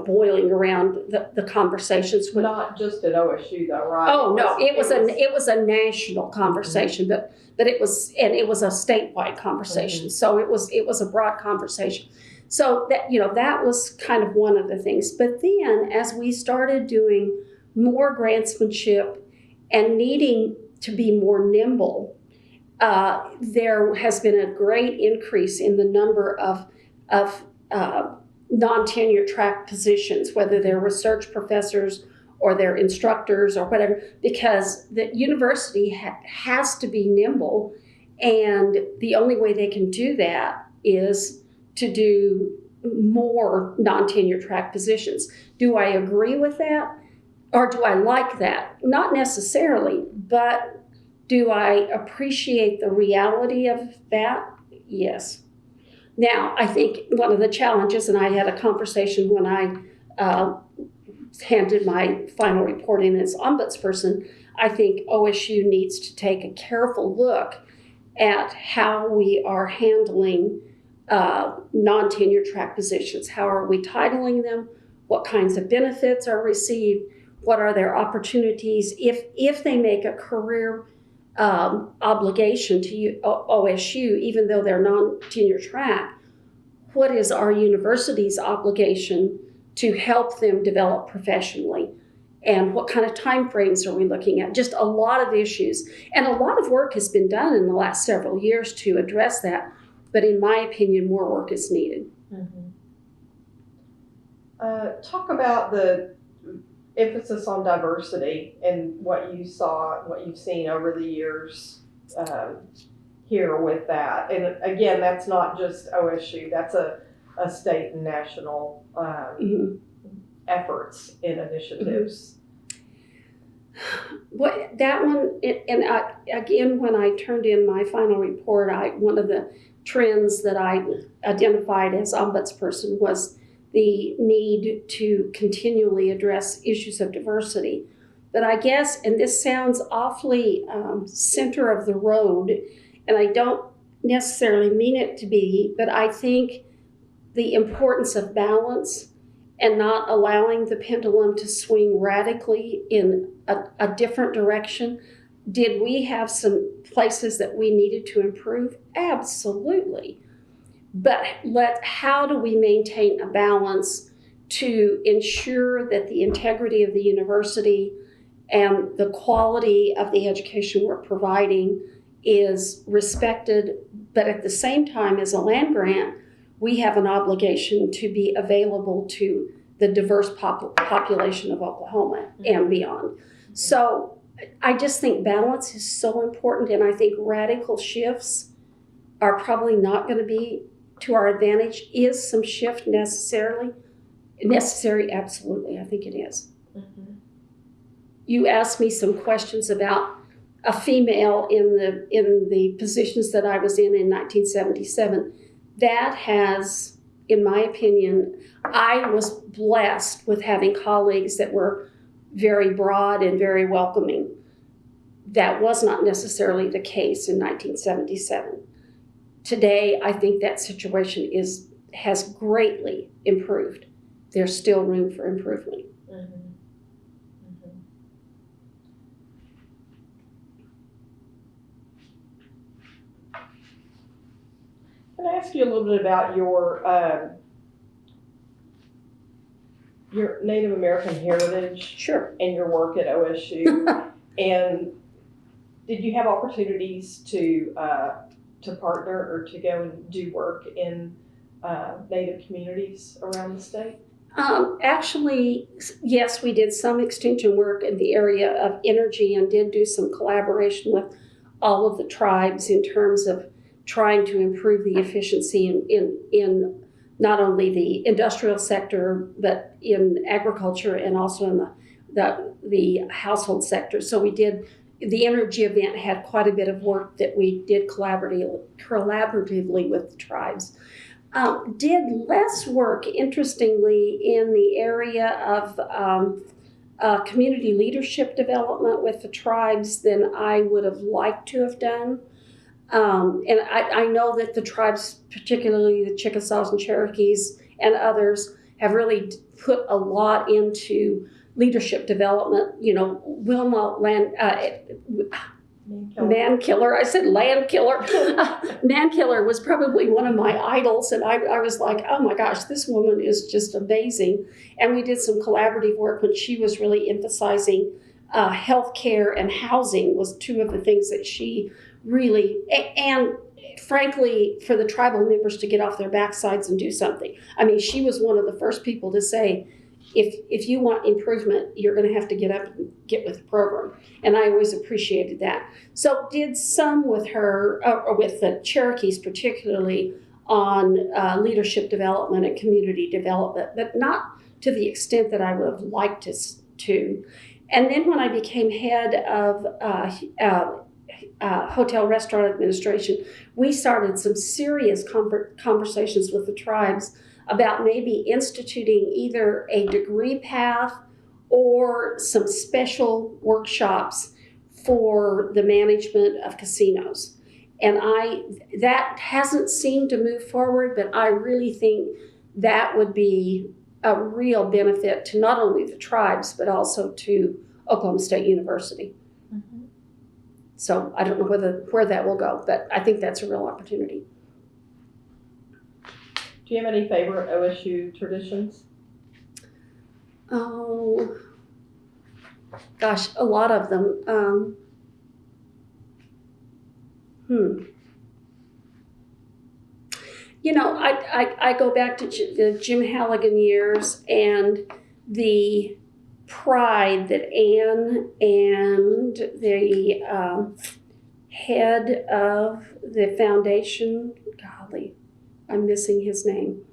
S2: boiling around the conversations.
S1: Not just at OSU though, right?
S2: Oh no, it was a national conversation, but it was a statewide conversation. So it was a broad conversation. So that that was kind of one of the things. But then as we started doing more grantsmanship and needing to be more nimble, there has been a great increase in the number of non-tenure track positions, whether they're research professors or they're instructors or whatever, because the university has to be nimble, and the only way they can do that is to do more non-tenure track positions. Do I agree with that? Or do I like that? Not necessarily, but do I appreciate the reality of that? Yes. Now, I think one of the challenges, and I had a conversation when I handed my final report in as ombudsperson, I think OSU needs to take a careful look at how we are handling non-tenure track positions. How are we titling them? What kinds of benefits are received? What are their opportunities? If they make a career obligation to OSU, even though they're non-tenure track, what is our university's obligation to help them develop professionally? And what kind of time frames are we looking at? Just a lot of issues. And a lot of work has been done in the last several years to address that. But in my opinion, more work is needed.
S1: Mm-hmm. Talk about the emphasis on diversity and what you saw, what you've seen over the years here with that. And again, that's not just OSU, that's a state and national efforts and initiatives.
S2: What that one, again, when I turned in my final report, one of the trends that I identified as ombudsperson was the need to continually address issues of diversity. But I guess, and this sounds awfully center of the road, and I don't necessarily mean it to be, but I think the importance of balance and not allowing the pendulum to swing radically in a different direction. Did we have some places that we needed to improve? Absolutely. But how do we maintain a balance to ensure that the integrity of the university and the quality of the education we're providing is respected, but at the same time, as a land grant, we have an obligation to be available to the diverse population of Oklahoma and beyond. So I just think balance is so important, and I think radical shifts are probably not going to be to our advantage. Is some shift necessary? Absolutely, I think it is. Mm-hmm. You asked me some questions about a female in the positions that I was in 1977. That has, in my opinion, I was blessed with having colleagues that were very broad and very welcoming. That was not necessarily the case in 1977. Today, I think that situation has greatly improved. There's still room for improvement.
S1: Mhm. Mhm. Can I ask you a little bit about your Native American heritage
S2: Sure.
S1: and your work at OSU? And did you have opportunities to partner or to go and do work in Native communities around the state?
S2: Actually, yes, we did some extension work in the area of energy and did do some collaboration with all of the tribes in terms of trying to improve the efficiency in not only the industrial sector, but in agriculture and also in the household sector. So we did, the energy event had quite a bit of work that we did collaboratively with the tribes. Did less work, interestingly, in the area of community leadership development with the tribes than I would have liked to have done. And I know that the tribes, particularly the Chickasaws and Cherokees and others, have really put a lot into leadership development. You know, Wilma Man Killer. I said Land Killer. Man Killer was probably one of my idols, and I was like, oh my gosh, this woman is just amazing. And we did some collaborative work when she was really emphasizing healthcare and housing was two of the things that she really, and frankly, for the tribal members to get off their backsides and do something. I mean, she was one of the first people to say, if you want improvement, you're going to have to get up and get with the program. And I always appreciated that. So did some with her, or with the Cherokees particularly, on leadership development and community development, but not to the extent that I would have liked us to. And then when I became head of hotel restaurant administration, we started some serious conversations with the tribes about maybe instituting either a degree path or some special workshops for the management of casinos. And that hasn't seemed to move forward, but I really think that would be a real benefit to not only the tribes, but also to Oklahoma State University. Mm-hmm. So I don't know where that will go, but I think that's a real opportunity.
S1: Do you have any favorite OSU traditions?
S2: Oh, gosh, a lot of them. You know, I go back to the Jim Halligan years and the pride that Ann and the head of the foundation, golly, I'm missing his name.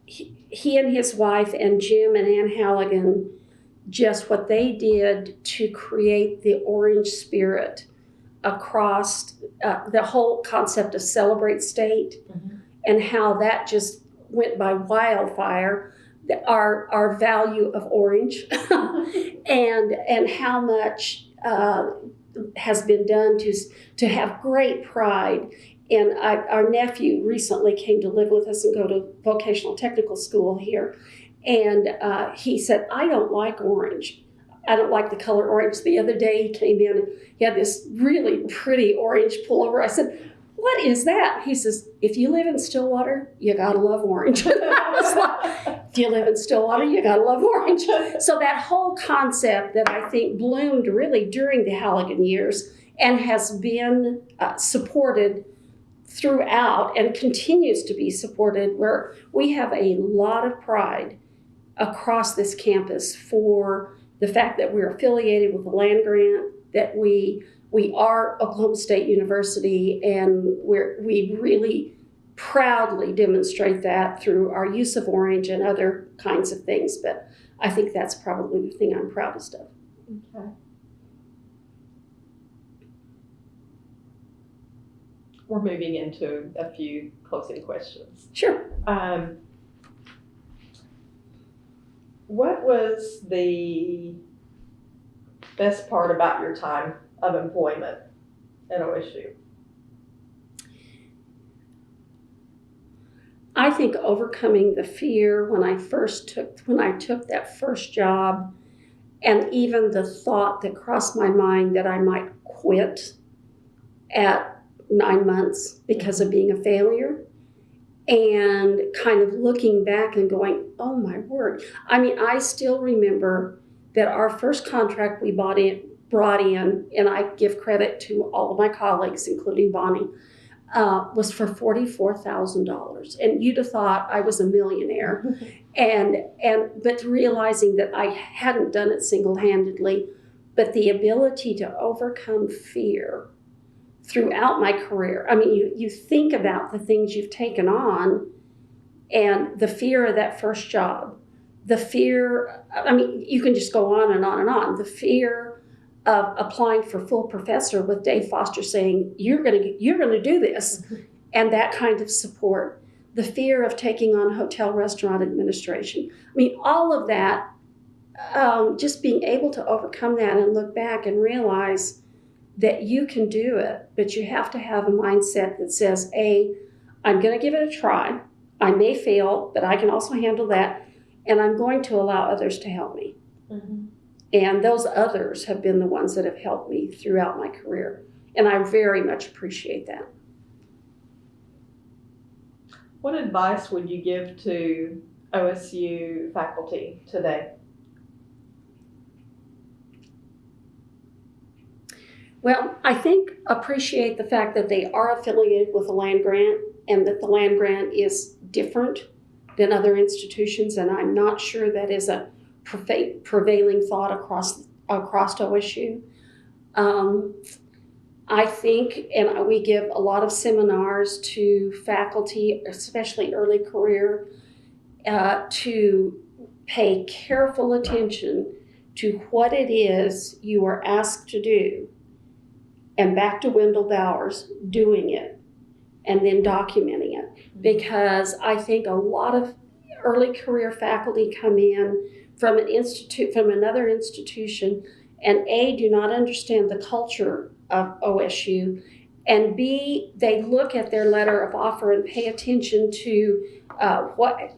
S2: He and his wife and Jim and Ann Halligan, just what they did to create the orange spirit across the whole concept of Celebrate State, mm-hmm. and how that just went by wildfire. Our value of orange and how much has been done to have great pride. And our nephew recently came to live with us and go to vocational technical school here. And he said, I don't like orange. I don't like the color orange. The other day he came in and he had this really pretty orange pullover. I said, what is that? He says, if you live in Stillwater, you gotta love orange. I was like, if you live in Stillwater, you gotta love orange. So that whole concept that I think bloomed really during the Halligan years and has been supported throughout and continues to be supported, where we have a lot of pride across this campus for the fact that we're affiliated with the land grant, that we are Oklahoma State University, and we really proudly demonstrate that through our use of orange and other kinds of things. But I think that's probably the thing I'm proudest of.
S1: Okay. We're moving into a few closing questions.
S2: Sure.
S1: What was the best part about your time of employment at OSU?
S2: I think overcoming the fear when I took that first job, and even the thought that crossed my mind that I might quit at 9 months because of being a failure, and kind of looking back and going, oh my word. I mean, I still remember that our first contract we brought in, and I give credit to all of my colleagues, including Bonnie, was for $44,000. And you'd have thought I was a millionaire. But realizing that I hadn't done it single-handedly, but the ability to overcome fear throughout my career. I mean, you think about the things you've taken on and the fear of that first job, the fear, I mean, you can just go on and on and on. The fear of applying for full professor with Dave Foster saying, you're going to do this, and that kind of support. The fear of taking on hotel restaurant administration. I mean, all of that, just being able to overcome that and look back and realize that you can do it, but you have to have a mindset that says, A, I'm going to give it a try. I may fail, but I can also handle that, and I'm going to allow others to help me. Mm-hmm. And those others have been the ones that have helped me throughout my career, and I very much appreciate that.
S1: What advice would you give to OSU faculty today?
S2: Well, I think appreciate the fact that they are affiliated with the land grant and that the land grant is different than other institutions, and I'm not sure that is a prevailing thought across OSU. I think, and we give a lot of seminars to faculty, especially early career, to pay careful attention to what it is you are asked to do, and back to Wendell Bowers, doing it and then documenting it. Because I think a lot of early career faculty come in from another institution, and A, do not understand the culture of OSU, and B, they look at their letter of offer and pay attention to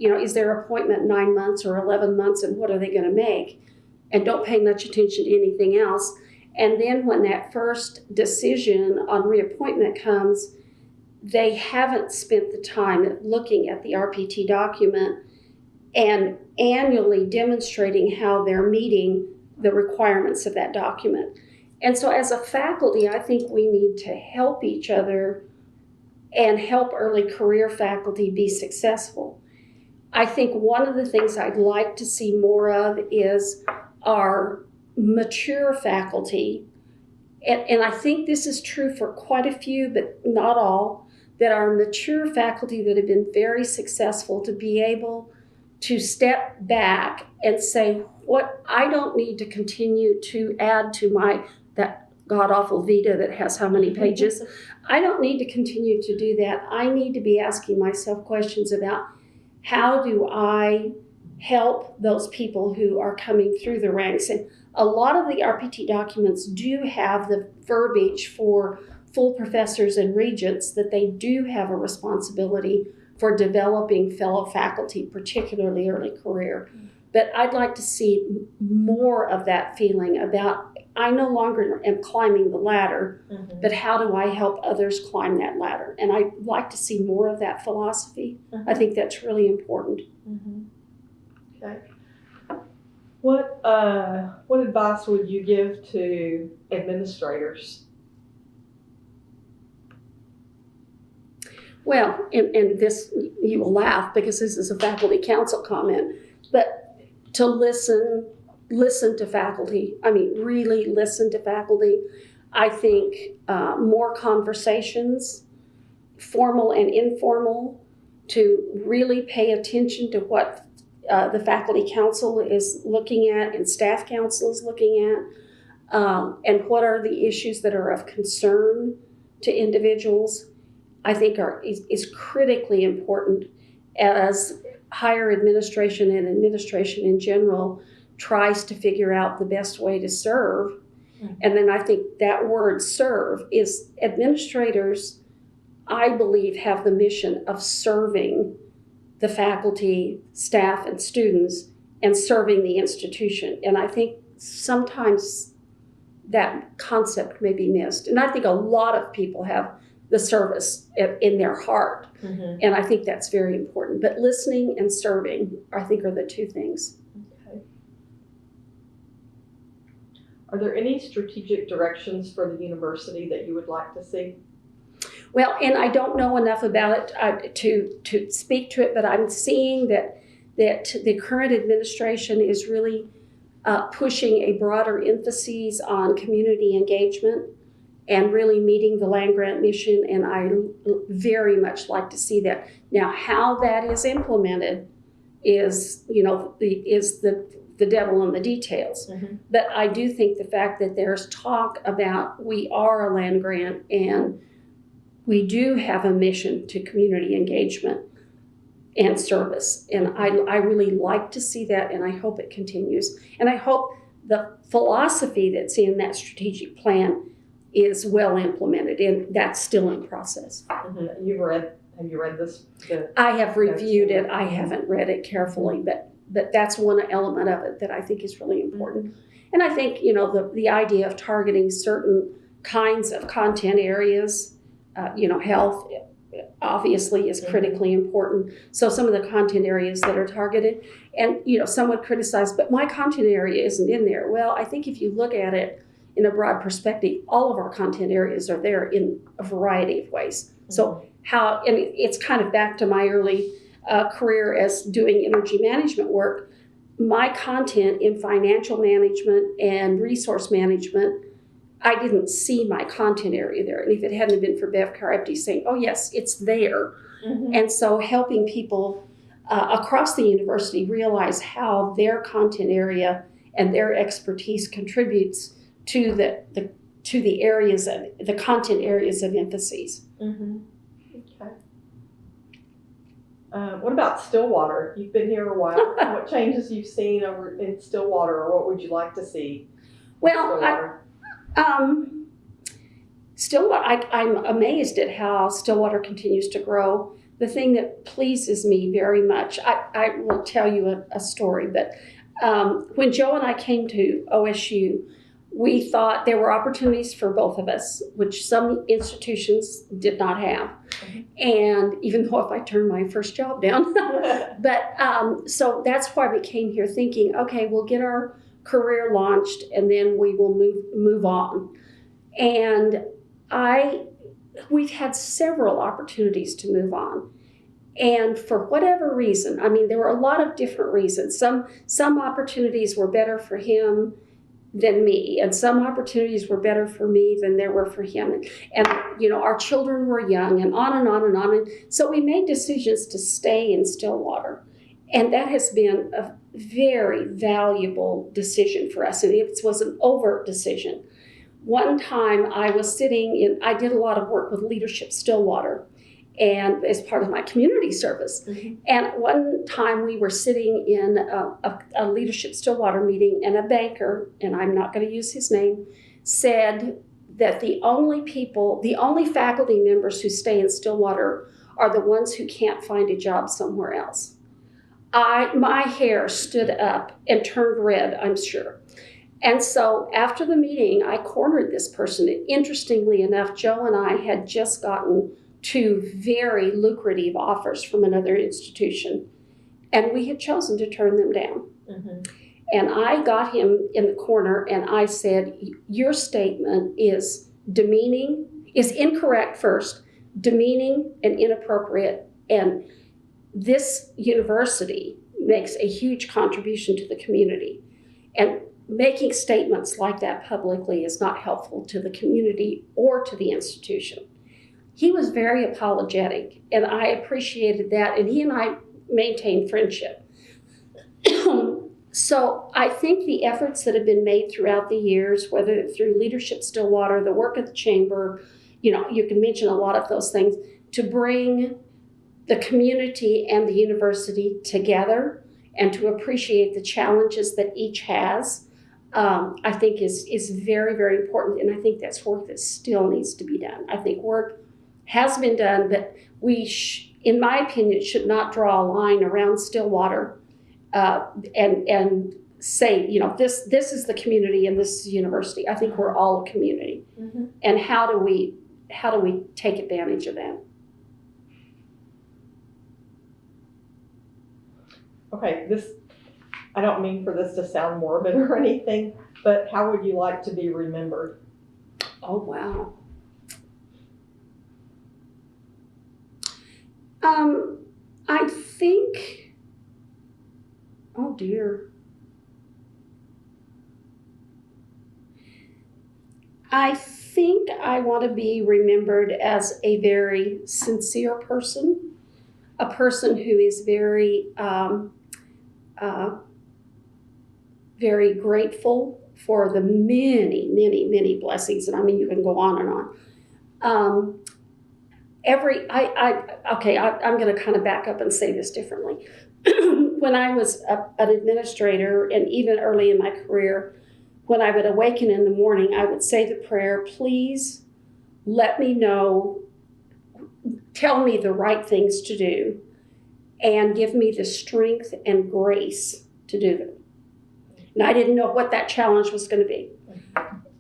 S2: is their appointment 9 months or 11 months, and what are they going to make, and don't pay much attention to anything else. And then when that first decision on reappointment comes, they haven't spent the time looking at the RPT document and annually demonstrating how they're meeting the requirements of that document. And so as a faculty, I think we need to help each other and help early career faculty be successful. I think one of the things I'd like to see more of is our mature faculty, and I think this is true for quite a few, but not all, that our mature faculty that have been very successful to be able to step back and say, what I don't need to continue to add to that god-awful Vita that has how many pages. I don't need to continue to do that. I need to be asking myself questions about how do I help those people who are coming through the ranks. And a lot of the RPT documents do have the verbiage for full professors and regents that they do have a responsibility for developing fellow faculty, particularly early career. But I'd like to see more of that feeling about, I no longer am climbing the ladder, but how do I help others climb that ladder? And I'd like to see more of that philosophy. I think that's really important.
S1: Okay. What advice would you give to administrators?
S2: Well, and this, you will laugh because this is a faculty council comment, but to listen to faculty. I mean, really listen to faculty. I think more conversations, formal and informal, to really pay attention to what the faculty council is looking at and staff council is looking at, and what are the issues that are of concern to individuals, I think is critically important as higher administration and administration in general tries to figure out the best way to serve. And then I think that word serve is administrators, I believe, have the mission of serving the faculty, staff, and students, and serving the institution. And I think sometimes that concept may be missed. And I think a lot of people have the service in their heart.
S1: Mm-hmm.
S2: And I think that's very important. But listening and serving, I think, are the two things.
S1: Okay. Are there any strategic directions for the university that you would like to see?
S2: Well, and I don't know enough about it to speak to it, but I'm seeing that the current administration is really pushing a broader emphasis on community engagement and really meeting the land-grant mission, and I very much like to see that. Now, how that is implemented is the devil in the details.
S1: Mm-hmm.
S2: But I do think the fact that there's talk about we are a land grant and we do have a mission to community engagement and service. And I really like to see that, and I hope it continues. And I hope the philosophy that's in that strategic plan is well implemented, and that's still in process.
S1: Mm-hmm. Have you read this?
S2: I have reviewed it. I haven't read it carefully, but that's one element of it that I think is really important. And I think, the idea of targeting certain kinds of content areas, health obviously is critically important. So some of the content areas that are targeted, and, some would criticize, but my content area isn't in there. Well, I think if you look at it in a broad perspective, all of our content areas are there in a variety of ways. So and it's kind of back to my early career as doing energy management work. My content in financial management and resource management, I didn't see my content area there. And if it hadn't been for Bev Carepty saying, oh yes, it's there.
S1: Mm-hmm.
S2: And so helping people across the university realize how their content area and their expertise contributes to the areas of the content areas of emphasis.
S1: Mm-hmm. Okay. What about Stillwater? You've been here a while. What changes you've seen over in Stillwater, or what would you like to see?
S2: Well,
S1: Stillwater?
S2: I'm amazed at how Stillwater continues to grow. The thing that pleases me very much, I will tell you a story, but when Joe and I came to OSU, we thought there were opportunities for both of us, which some institutions did not have.
S1: Mm-hmm.
S2: And even though if I turned my first job down, but so that's why we came here thinking, okay, we'll get our career launched and then we will move on. And we've had several opportunities to move on. And for whatever reason, there were a lot of different reasons. Some opportunities were better for him than me, and some opportunities were better for me than there were for him. And our children were young, and on and on and on. And so we made decisions to stay in Stillwater. And that has been a very valuable decision for us. And it was an overt decision. One time I did a lot of work with Leadership Stillwater, and as part of my community service. Mm-hmm. And one time we were sitting in a Leadership Stillwater meeting, and a banker, and I'm not going to use his name, said that the only faculty members who stay in Stillwater are the ones who can't find a job somewhere else. My hair stood up and turned red, I'm sure. And so after the meeting, I cornered this person. Interestingly enough, Joe and I had just gotten 2 very lucrative offers from another institution, and we had chosen to turn them down. Mm-hmm. And I got him in the corner and I said, your statement is incorrect first, demeaning and inappropriate, and this university makes a huge contribution to the community. And making statements like that publicly is not helpful to the community or to the institution. He was very apologetic, and I appreciated that, and he and I maintained friendship. So I think the efforts that have been made throughout the years, whether through Leadership Stillwater, the work of the chamber, you can mention a lot of those things, to bring the community and the university together and to appreciate the challenges that each has, I think is very, very important. And I think that's work that still needs to be done. I think work has been done, but in my opinion, should not draw a line around Stillwater and say, this is the community and this is university. I think we're all a community.
S1: Mm-hmm.
S2: And how do we take advantage of that?
S1: Okay, I don't mean for this to sound morbid or anything, but how would you like to be remembered?
S2: Oh, wow. I think, oh dear. I think I want to be remembered as a very sincere person, a person who is very, very grateful for the many, many, many blessings. And I mean, you can go on and on. I'm going to kind of back up and say this differently. When I was an administrator, and even early in my career, when I would awaken in the morning, I would say the prayer, please let me know, tell me the right things to do, and give me the strength and grace to do them. And I didn't know what that challenge was going to be.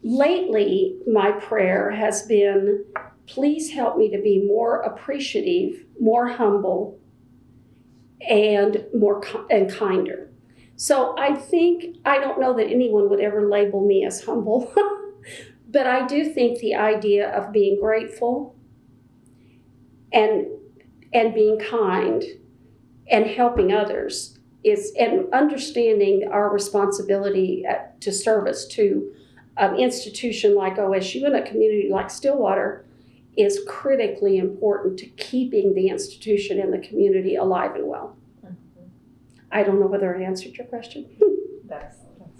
S2: Lately, my prayer has been, please help me to be more appreciative, more humble, and kinder. So I don't know that anyone would ever label me as humble, but I do think the idea of being grateful and being kind and helping others and understanding our responsibility to service to an institution like OSU and a community like Stillwater is critically important to keeping the institution and the community alive and well. Mm-hmm. I don't know whether I answered your question.
S1: That's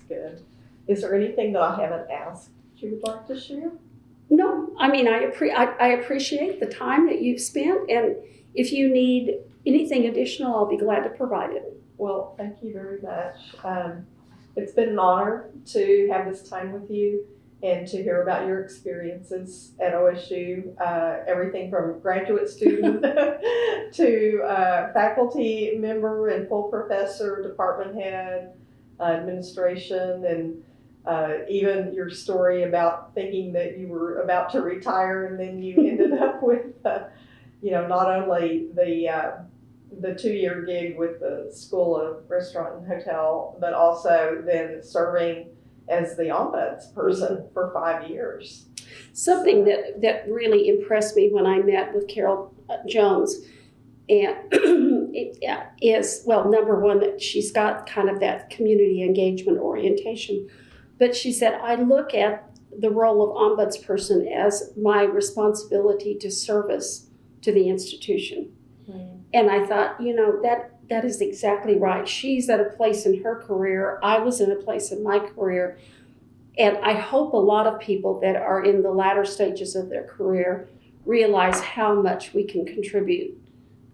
S1: good. Is there anything that I haven't asked you would like to share?
S2: No, I mean, I appreciate the time that you've spent, and if you need anything additional, I'll be glad to provide it.
S1: Well, thank you very much. It's been an honor to have this time with you and to hear about your experiences at OSU, everything from graduate student to faculty member and full professor, department head, administration, and even your story about thinking that you were about to retire and then you ended up with, not only the 2-year gig with the School of Restaurant and Hotel, but also then serving as the ombuds person for 5 years.
S2: Something that really impressed me when I met with Carol Jones and number one, that she's got kind of that community engagement orientation. But she said, I look at the role of ombudsperson as my responsibility to service to the institution. Mm. And I thought, that is exactly right. She's at a place in her career. I was in a place in my career. And I hope a lot of people that are in the latter stages of their career realize how much we can contribute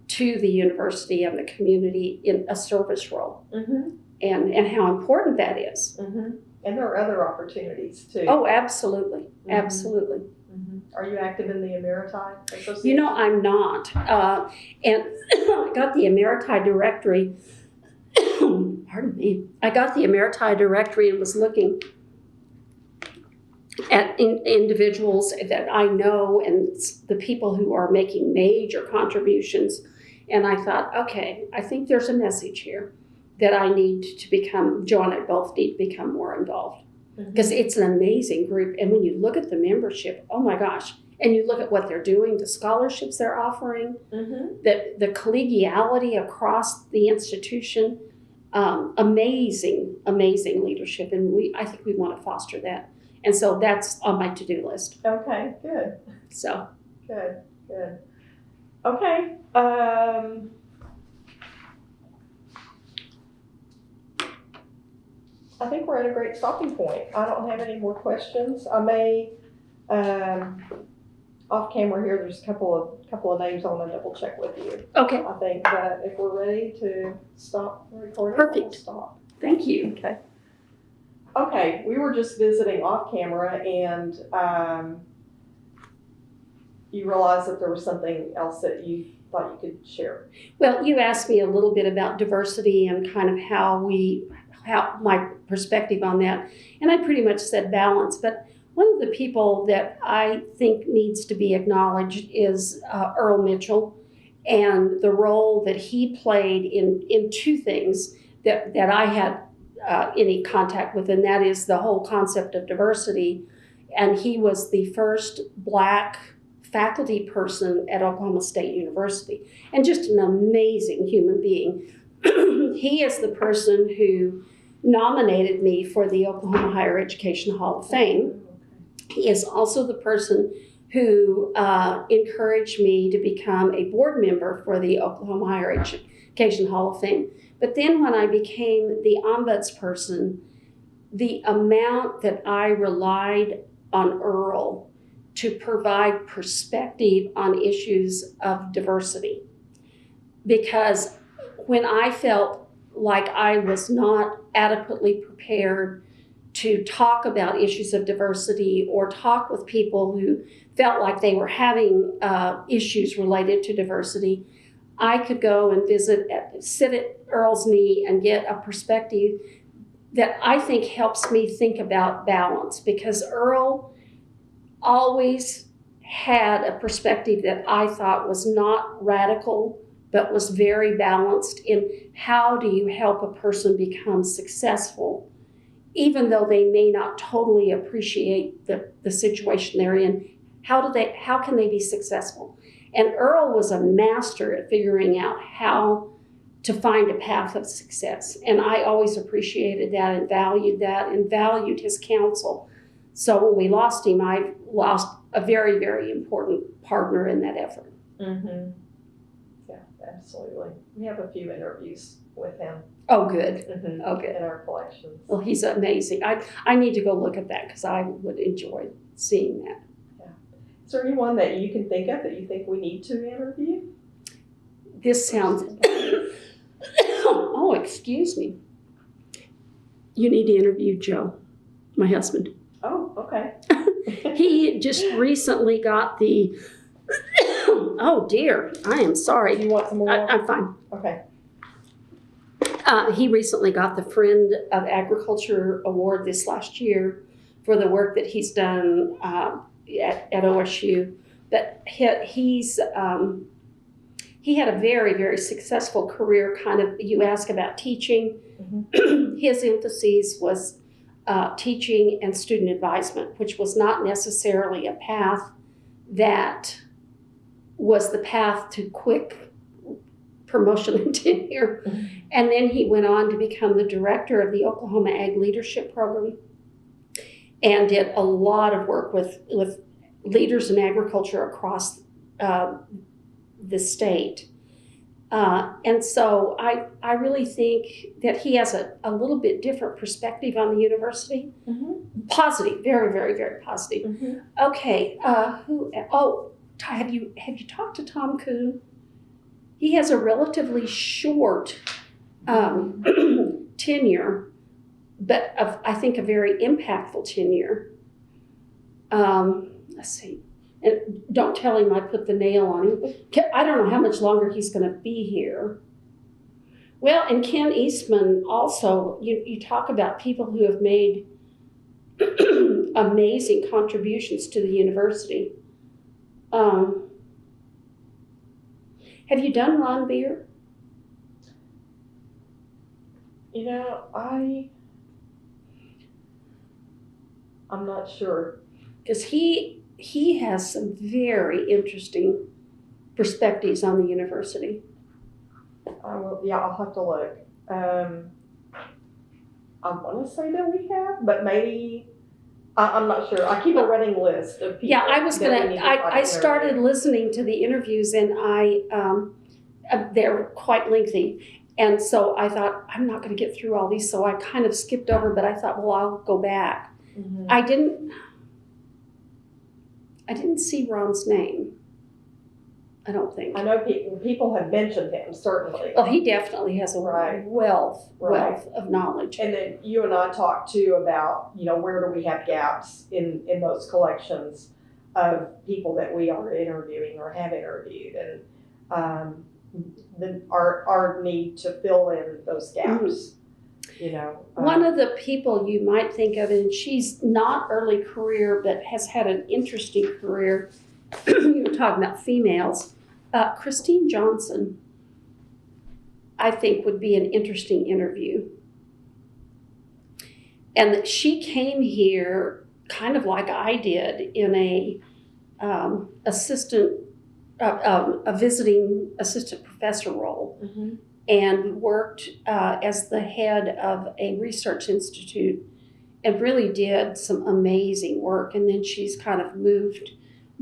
S2: to the university and the community in a service role. Mm-hmm. and how important that is. Mm-hmm.
S1: And there are other opportunities too.
S2: Oh, absolutely. Mm-hmm. Absolutely.
S1: Mm-hmm. Are you active in the Emeriti Association?
S2: I'm not. And I got the Emeriti directory. Pardon me. I got the Emeriti directory and was looking at individuals that I know and the people who are making major contributions. And I thought, okay, I think there's a message here that I need to Joe and I both need to become more involved. Because it's an amazing group. And when you look at the membership, oh my gosh, and you look at what they're doing, the scholarships they're offering, the collegiality across the institution, amazing leadership. And I think we want to foster that. And so that's on my to-do list.
S1: Okay, good.
S2: So.
S1: Good. Okay. I think we're at a great stopping point. I don't have any more questions. I may, off camera here, there's a couple of names I want to double check with you.
S2: Okay.
S1: I think that if we're ready to stop recording,
S2: perfect.
S1: We'll stop.
S2: Thank you.
S1: Okay, we were just visiting off camera, and you realized that there was something else that you thought you could share?
S2: Well, you asked me a little bit about diversity and kind of how my perspective on that, and I pretty much said balance. But one of the people that I think needs to be acknowledged is Earl Mitchell, and the role that he played in two things that I had any contact with, and that is the whole concept of diversity. And he was the first Black faculty person at Oklahoma State University, and just an amazing human being. He is the person who nominated me for the Oklahoma Higher Education Hall of Fame. He is also the person who encouraged me to become a board member for the Oklahoma Higher Education Hall of Fame. But then when I became the ombudsperson, the amount that I relied on Earl to provide perspective on issues of diversity. Because when I felt like I was not adequately prepared to talk about issues of diversity or talk with people who felt like they were having issues related to diversity, I could go and sit at Earl's knee and get a perspective that I think helps me think about balance, because Earl always had a perspective that I thought was not radical, but was very balanced in how do you help a person become successful, even though they may not totally appreciate the situation they're in. How can they be successful? And Earl was a master at figuring out how to find a path of success. And I always appreciated that and valued his counsel. So when we lost him, I lost a very, very important partner in that effort.
S1: Mm-hmm. Yeah, absolutely. We have a few interviews with him.
S2: Oh, good.
S1: Mm-hmm.
S2: Oh, good.
S1: In our collections.
S2: Well, he's amazing. I need to go look at that because I would enjoy seeing that.
S1: Yeah. Is there anyone that you can think of that you think we need to interview?
S2: This sounds... Oh, excuse me. You need to interview Joe, my husband.
S1: Oh, okay.
S2: He just recently got the... Oh, dear. I am sorry.
S1: Do you want some more?
S2: I'm fine.
S1: Okay.
S2: He recently got the Friend of Agriculture Award this last year for the work that he's done at OSU. But he had a very, very successful career. Kind of, you ask about teaching. Mm-hmm. His emphasis was teaching and student advisement, which was not necessarily a path that was the path to quick promotion and tenure. Mm-hmm. And then he went on to become the director of the Oklahoma Ag Leadership Program and did a lot of work with leaders in agriculture across the state. And so I really think that he has a little bit different perspective on the university. Mm-hmm. Positive, very, very, very positive. Mm-hmm. Okay, have you talked to Tom Kuhn? He has a relatively short tenure, but I think a very impactful tenure. Let's see. And don't tell him I put the nail on him. I don't know how much longer he's going to be here. Well, and Ken Eastman also, you talk about people who have made amazing contributions to the university. Have you done Ron Beer?
S1: You know, I'm not sure.
S2: Because he has some very interesting perspectives on the university.
S1: I'll have to look. I want to say that we have, but maybe I'm not sure. I keep a running list of people.
S2: Yeah, I started listening to the interviews, and they're quite lengthy. And so I thought, I'm not going to get through all these, so I kind of skipped over, but I thought, well, I'll go back. Mm-hmm. I didn't see Ron's name, I don't think.
S1: I know people have mentioned him, certainly.
S2: Well, he definitely has a wealth of knowledge.
S1: And then you and I talked too about, where do we have gaps in those collections. of people that we are interviewing or have interviewed, and our need to fill in those gaps.
S2: One of the people you might think of, and she's not early career, but has had an interesting career. You were talking about females. Christine Johnson, I think, would be an interesting interview. And that she came here kind of like I did in a visiting assistant professor role.
S1: Mm-hmm.
S2: And worked as the head of a research institute and really did some amazing work. And then she's kind of moved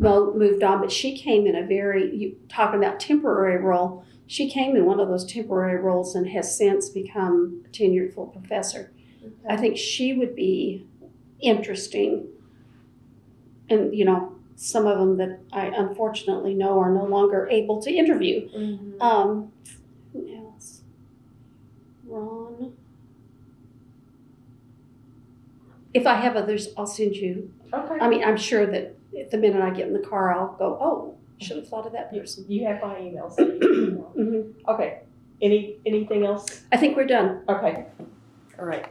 S2: on, but she came in talking about temporary role, she came in one of those temporary roles and has since become a tenured full professor.
S1: Okay.
S2: I think she would be interesting. And, some of them that I unfortunately know are no longer able to interview.
S1: Mm-hmm.
S2: Who else? Ron. If I have others, I'll send you.
S1: Okay.
S2: I mean, I'm sure that the minute I get in the car, I'll go, oh, should have thought of that person.
S1: You have my email. So you know.
S2: Mm-hmm.
S1: Okay. Anything else?
S2: I think we're done.
S1: Okay. All right.